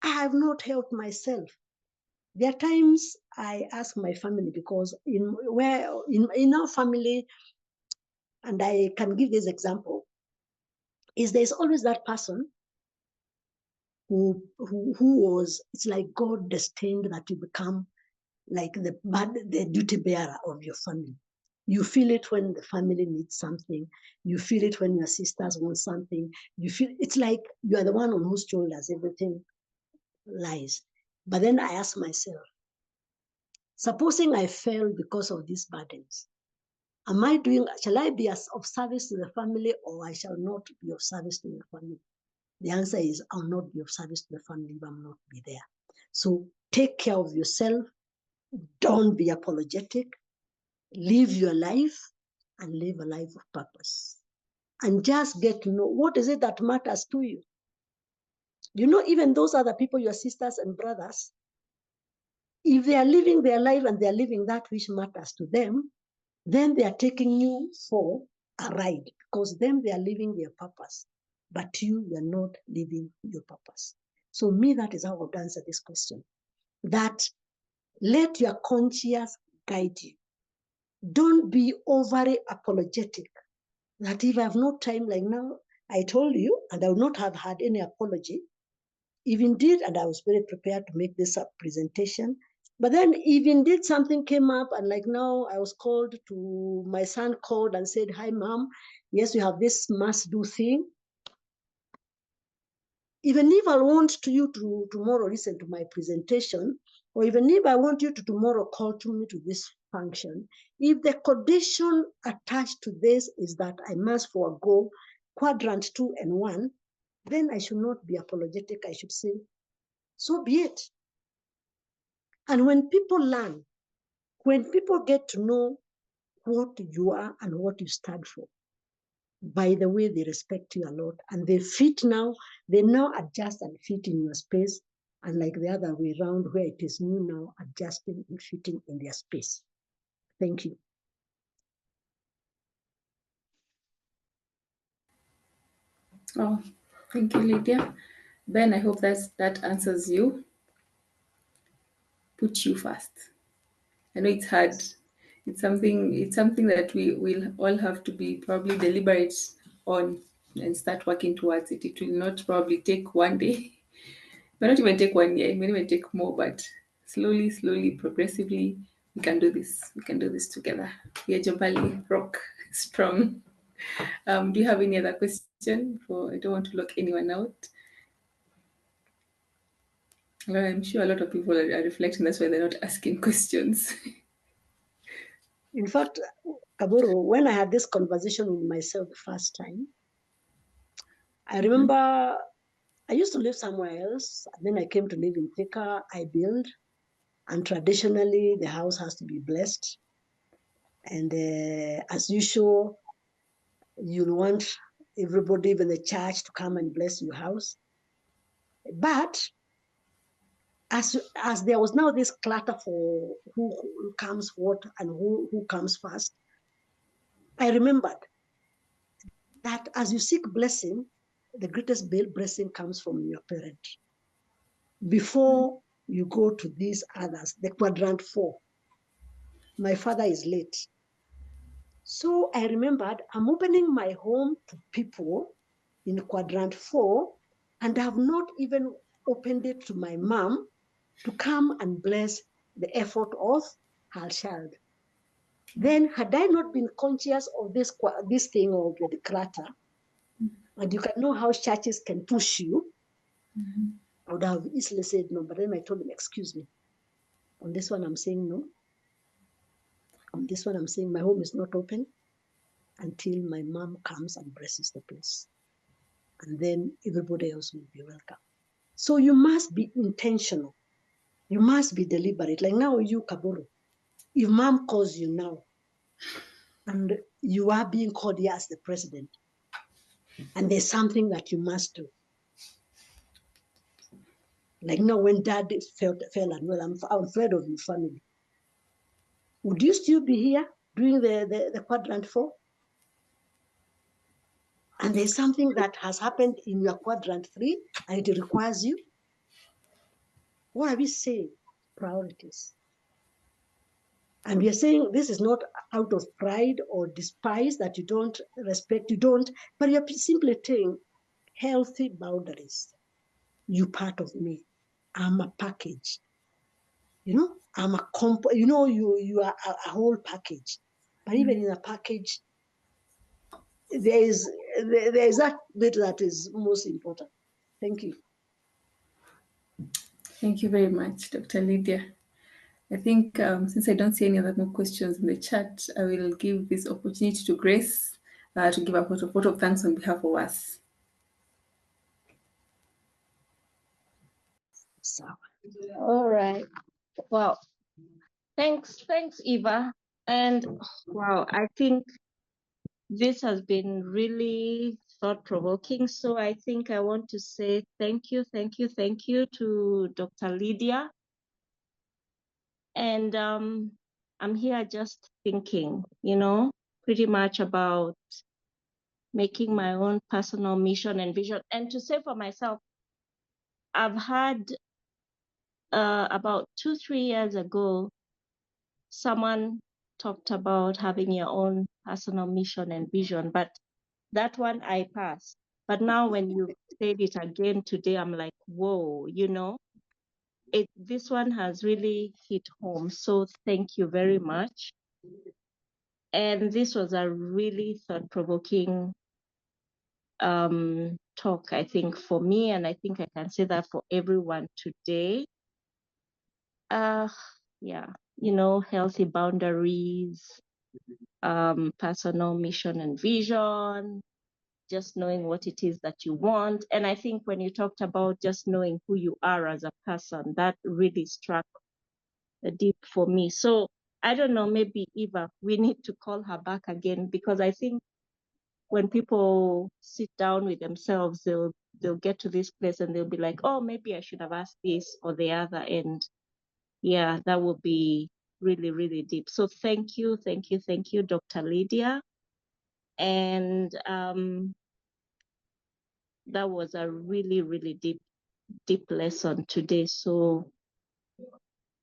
I have not helped myself. There are times I ask my family, because in our family, and I can give this example, is there's always that person who was, it's like God destined that you become like the duty bearer of your family. You feel it when the family needs something. You feel it when your sisters want something. You feel it's like you are the one on whose shoulders everything lies. But then I ask myself, supposing I fail because of these burdens, shall I be of service to the family, or I shall not be of service to the family? The answer is, I'll not be of service to the family if I'm not be there. So take care of yourself. Don't be apologetic. Live your life and live a life of purpose. And just get to know what is it that matters to you. You know, even those other people, your sisters and brothers, if they are living their life and they are living that which matters to them, then they are taking you for a ride, because then they are living their purpose. But you are not living your purpose. So me, that is how I would answer this question. That let your conscience guide you. Don't be overly apologetic. That if I have no time, like now, I told you, and I would not have had any apology. If indeed, and I was very prepared to make this presentation, but then if indeed something came up, and like now I was called to, my son called and said, hi, mom, yes, you have this must-do thing. Even if I want you to tomorrow listen to my presentation, or even if I want you to tomorrow call to me to this function, if the condition attached to this is that I must forego quadrant 2 and 1, then I should not be apologetic. I should say, so be it. And when people learn, when people get to know what you are and what you stand for, by the way, they respect you a lot, and they now adjust and fit in your space, unlike the other way around where it is you now adjusting and fitting in their space. Thank you. Oh, thank you, Lydia. Ben, I hope that answers you. Put you first. I know it's hard. It's something that we will all have to be probably deliberate on and start working towards it. It will not probably take one day. It may not even take 1 year, it may even take more, but slowly, progressively, we can do this. We can do this together. We are Jabali, rock, strong. Do you have any other question? I don't want to lock anyone out. I'm sure a lot of people are reflecting. That's why they're not asking questions. In fact, Kaburu, when I had this conversation with myself the first time, I remember I used to live somewhere else. And then I came to live in Thika. I build, and traditionally the house has to be blessed. And as usual, you'll want everybody, even the church, to come and bless your house. But as there was now this clutter for who comes what and who comes first, I remembered that as you seek blessing, the greatest blessing comes from your parent. Before you go to these others, the quadrant 4, my father is late. So I remembered I'm opening my home to people in quadrant 4, and I have not even opened it to my mom, to come and bless the effort of her child. Then had I not been conscious of this thing of the declutter, and you can know how churches can push you, I would have easily said no, but then I told them, excuse me, on this one I'm saying no. On this one I'm saying my home is not open until my mom comes and blesses the place. And then everybody else will be welcome. So you must be intentional. You must be deliberate. Like now you, Kaburu, if mom calls you now and you are being called here as the president, and there's something that you must do. Like now when dad fell unwell, I'm afraid of your family. Would you still be here doing the quadrant 4? And there's something that has happened in your quadrant 3 and it requires you? What are we saying? Priorities. And we are saying this is not out of pride or despise that you don't respect, but you're simply saying healthy boundaries. You part of me. I'm a package. I'm a you are a whole package. But even in a package, there is that bit that is most important. Thank you. Thank you very much, Dr. Lydia. I think since I don't see any other more questions in the chat, I will give this opportunity to Grace to give a vote of thanks on behalf of us. So, all right. Well, thanks, Eva. And wow, I think this has been really thought-provoking. So I think I want to say thank you to Dr. Lydia. And I'm here just thinking, pretty much about making my own personal mission and vision. And to say for myself, I've had about 2-3 years ago, someone talked about having your own personal mission and vision, but that one I passed. But now when you said it again today, I'm like, whoa, this one has really hit home. So thank you very much. And this was a really thought-provoking talk, I think, for me, and I think I can say that for everyone today. Healthy boundaries, personal mission and vision, just knowing what it is that you want. And I think when you talked about just knowing who you are as a person, that really struck deep for me. So I don't know, maybe Eva, we need to call her back again, because I think when people sit down with themselves, they'll get to this place and they'll be like, oh, maybe I should have asked this or the other. And yeah, that would be really, really deep. So thank you, Dr. Lydia. And that was a really, really deep lesson today. So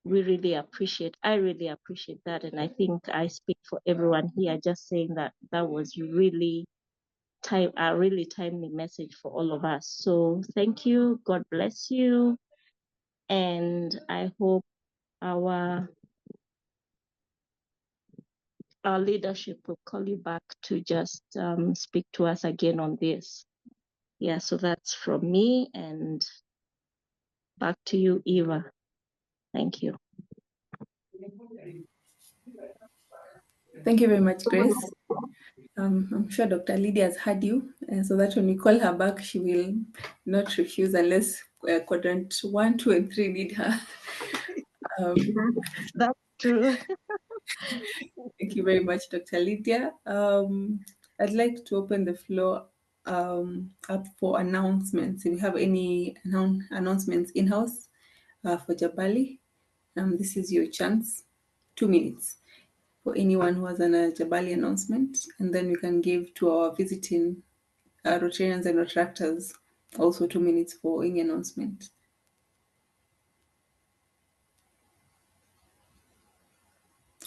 I really appreciate that. And I think I speak for everyone here just saying that was really a really timely message for all of us. So thank you. God bless you. And I hope our leadership will call you back to just speak to us again on this. Yeah, so that's from me, and back to you, Eva. Thank you. Thank you very much, Grace. I'm sure Dr. Lydia has heard you, so that when we call her back, she will not refuse unless quadrant 1, 2, and 3 need her. That's true. Thank you very much, Dr. Lydia. I'd like to open the floor up for announcements. If you have any announcements in-house for Jabali, this is your chance. 2 minutes for anyone who has a Jabali announcement, and then we can give to our visiting Rotarians and Retractors also 2 minutes for any announcement.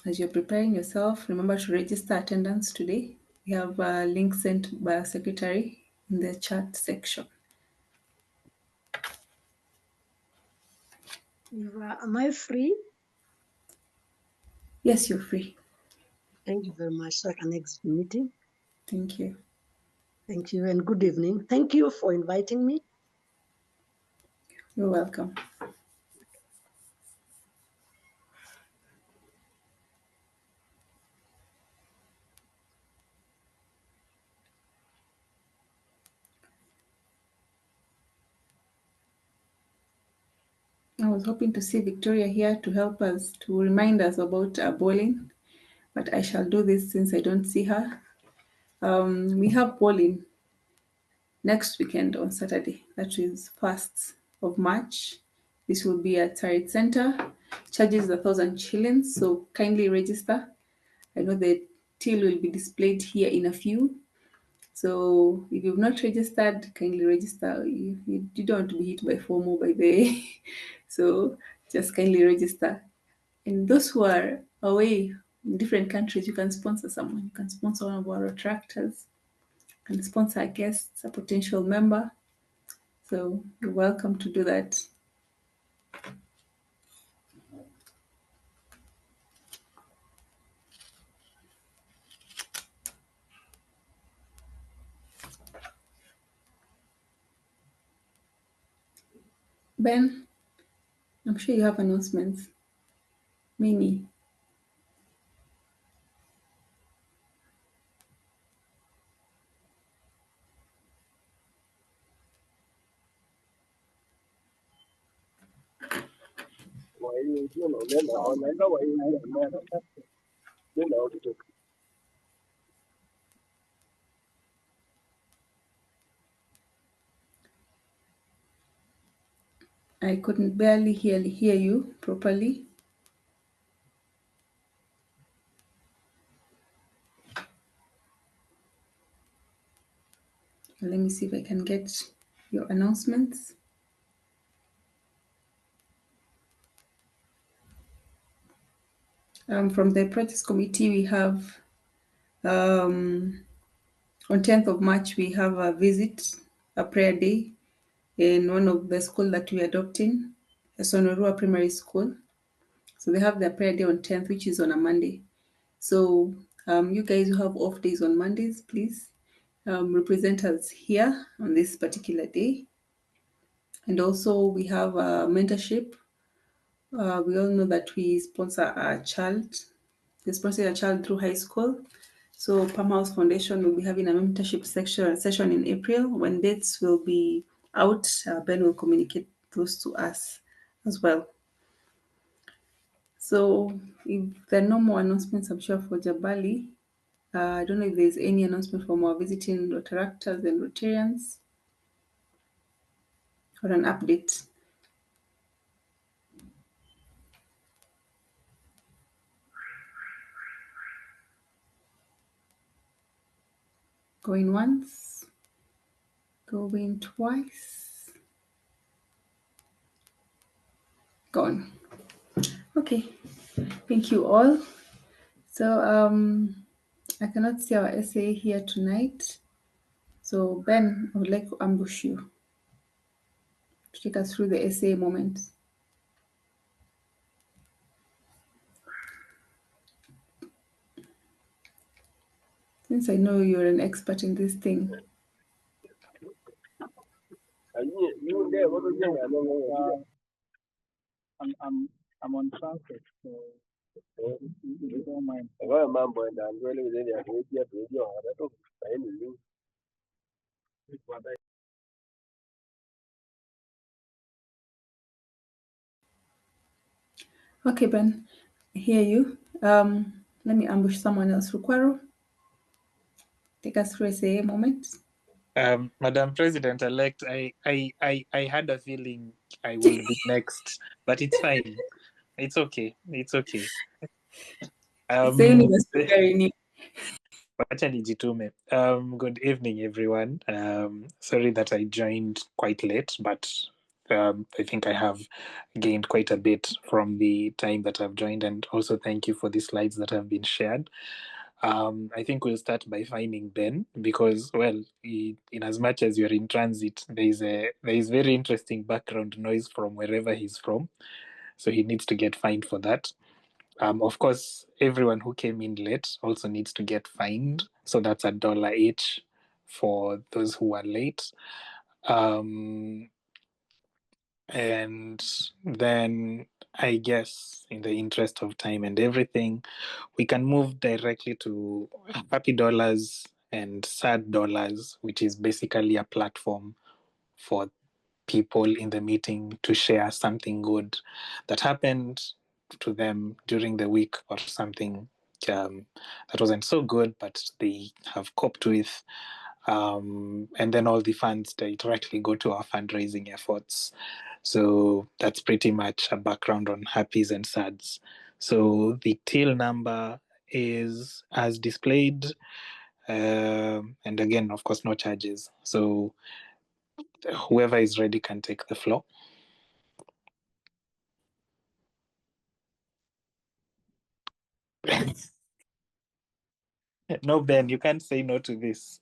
As you're preparing yourself, remember to register attendance today. We have a link sent by our secretary in the chat section. Am I free? Yes, you're free. Thank you very much. So I can exit the meeting. Thank you. Thank you and good evening. Thank you for inviting me. You're welcome. I was hoping to see Victoria here to help us, to remind us about bowling, but I shall do this since I don't see her. We have bowling next weekend on Saturday, that is 1st of March. This will be at Tarit Center. Charges 1,000 shillings, so kindly register. I know the till will be displayed here in a few. So if you've not registered, kindly register. You don't want to be hit by FOMO by the way. So just kindly register. And those who are away in different countries, you can sponsor someone. You can sponsor one of our attractors. You can sponsor a guest, a potential member. So you're welcome to do that. Ben, I'm sure you have announcements. Many. I couldn't barely hear you properly. Let me see if I can get your announcements. From the practice committee, we have on 10th of March, we have a visit, a prayer day in one of the school that we are adopting, Sonorua Primary School. So they have their prayer day on 10th, which is on a Monday. So you guys who have off days on Mondays, please represent us here on this particular day. And also we have a mentorship. We all know that we sponsor a child. We sponsor a child through high school. So Palm House Foundation will be having a mentorship session in April. When dates will be out, Ben will communicate those to us as well. So if there are no more announcements, I'm sure for Jabali, I don't know if there's any announcement from our visiting Rotaractors and Rotarians or an update. Going once, going twice, gone. Okay, thank you all. So I cannot see our essay here tonight. So Ben, I would like to ambush you to take us through the essay moment. Since I know you're an expert in this thing. I'm on transit, so you don't mind. Okay, Ben, I hear you. Let me ambush someone else. Rukwaro, take us through essay moment. Madam President-elect, I had a feeling I would be next, but it's fine. It's okay. It's okay. Wacha nijitume. Good evening, everyone. Sorry that I joined quite late, but I think I have gained quite a bit from the time that I've joined, and also thank you for the slides that have been shared. I think we'll start by finding Ben because, well, in as much as you're in transit, there is very interesting background noise from wherever he's from. So he needs to get fined for that. Of course, everyone who came in late also needs to get fined. So that's $1 each for those who are late. And then I guess in the interest of time and everything, we can move directly to Happy Dollars and Sad Dollars, which is basically a platform for people in the meeting to share something good that happened to them during the week, or something that wasn't so good, but they have coped with. And then all the funds directly go to our fundraising efforts. So that's pretty much a background on happies and sads. So the till number is as displayed. And again, of course, no charges. So whoever is ready can take the floor. No, Ben, you can't say no to this.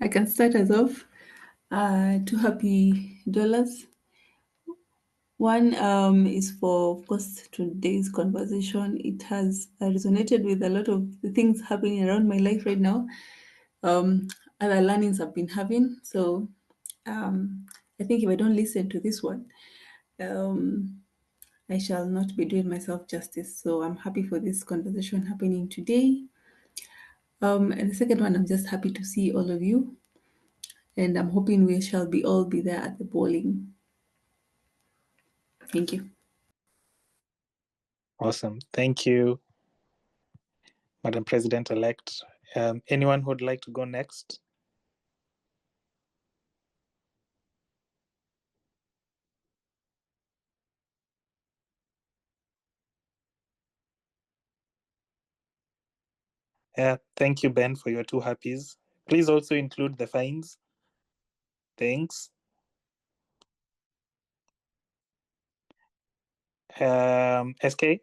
I can start us off. Two happy dollars. One is for, of course, today's conversation. It has resonated with a lot of the things happening around my life right now. Other learnings I've been having. So I think if I don't listen to this one, I shall not be doing myself justice. So I'm happy for this conversation happening today. And the second one, I'm just happy to see all of you. And I'm hoping we shall all be there at the bowling. Thank you. Awesome. Thank you, Madam President-elect. Anyone who would like to go next? Thank you, Ben, for your two happies. Please also include the fines. Thanks. SK?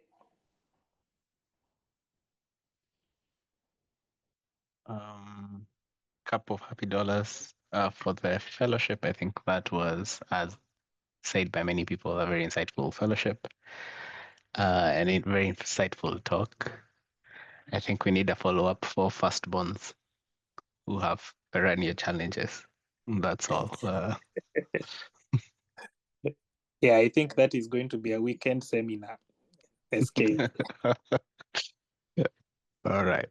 Couple of happy dollars for the fellowship. I think that was, as said by many people, a very insightful fellowship and a very insightful talk. I think we need a follow-up for firstborns who have perennial challenges. That's all. Yeah, I think that is going to be a weekend seminar. SK. All right.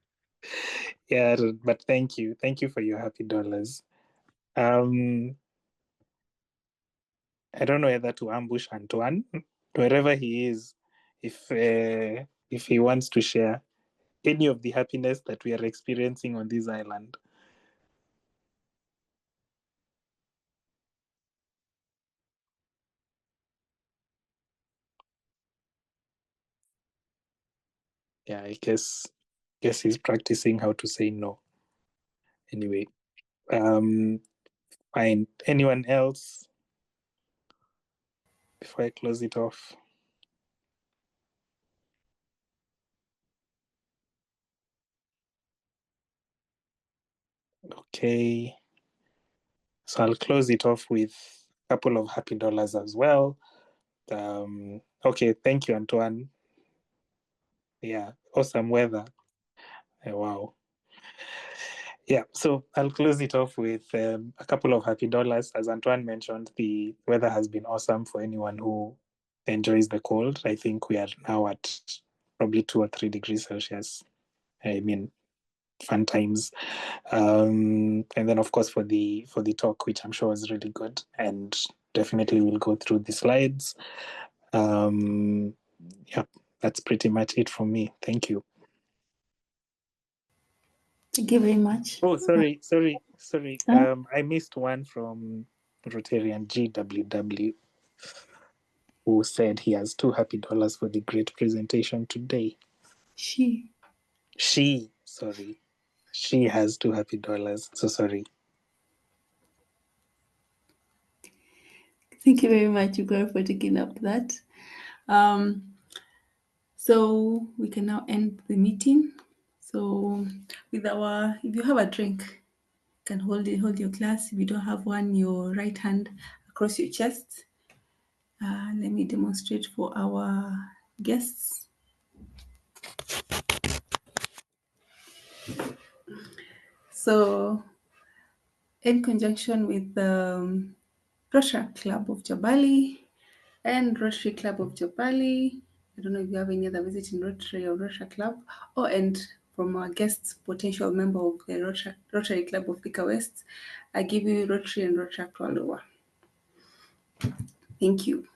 Yeah, but thank you. Thank you for your happy dollars. I don't know whether to ambush Antoine, wherever he is, if he wants to share any of the happiness that we are experiencing on this island. Yeah, I guess he's practicing how to say no. Anyway, fine. Anyone else before I close it off? Okay. So I'll close it off with a couple of happy dollars as well. Okay, thank you, Antoine. Yeah, awesome weather. Wow. Yeah, so I'll close it off with a couple of happy dollars. As Antoine mentioned, the weather has been awesome for anyone who enjoys the cold. I think we are now at probably 2 or 3 degrees Celsius. I mean, fun times. And then, of course, for the talk, which I'm sure was really good, and definitely we'll go through the slides. Yeah, that's pretty much it from me. Thank you. Thank you very much. Oh, sorry. I missed one from Rotarian GWW, who said he has 2 happy dollars for the great presentation today. She has 2 happy dollars. So sorry. Thank you very much, Igor, for taking up that. So we can now end the meeting. So if you have a drink, you can hold your glass. If you don't have one, your right hand across your chest. Let me demonstrate for our guests. So, in conjunction with the Rotary Club of Jabali and Rotary Club of Jabali, I don't know if you have any other visiting Rotary or Rotary Club, and from our guests, potential member of the Rotary Club of Thika West, I give you Rotary and Rotary Club. Thank you.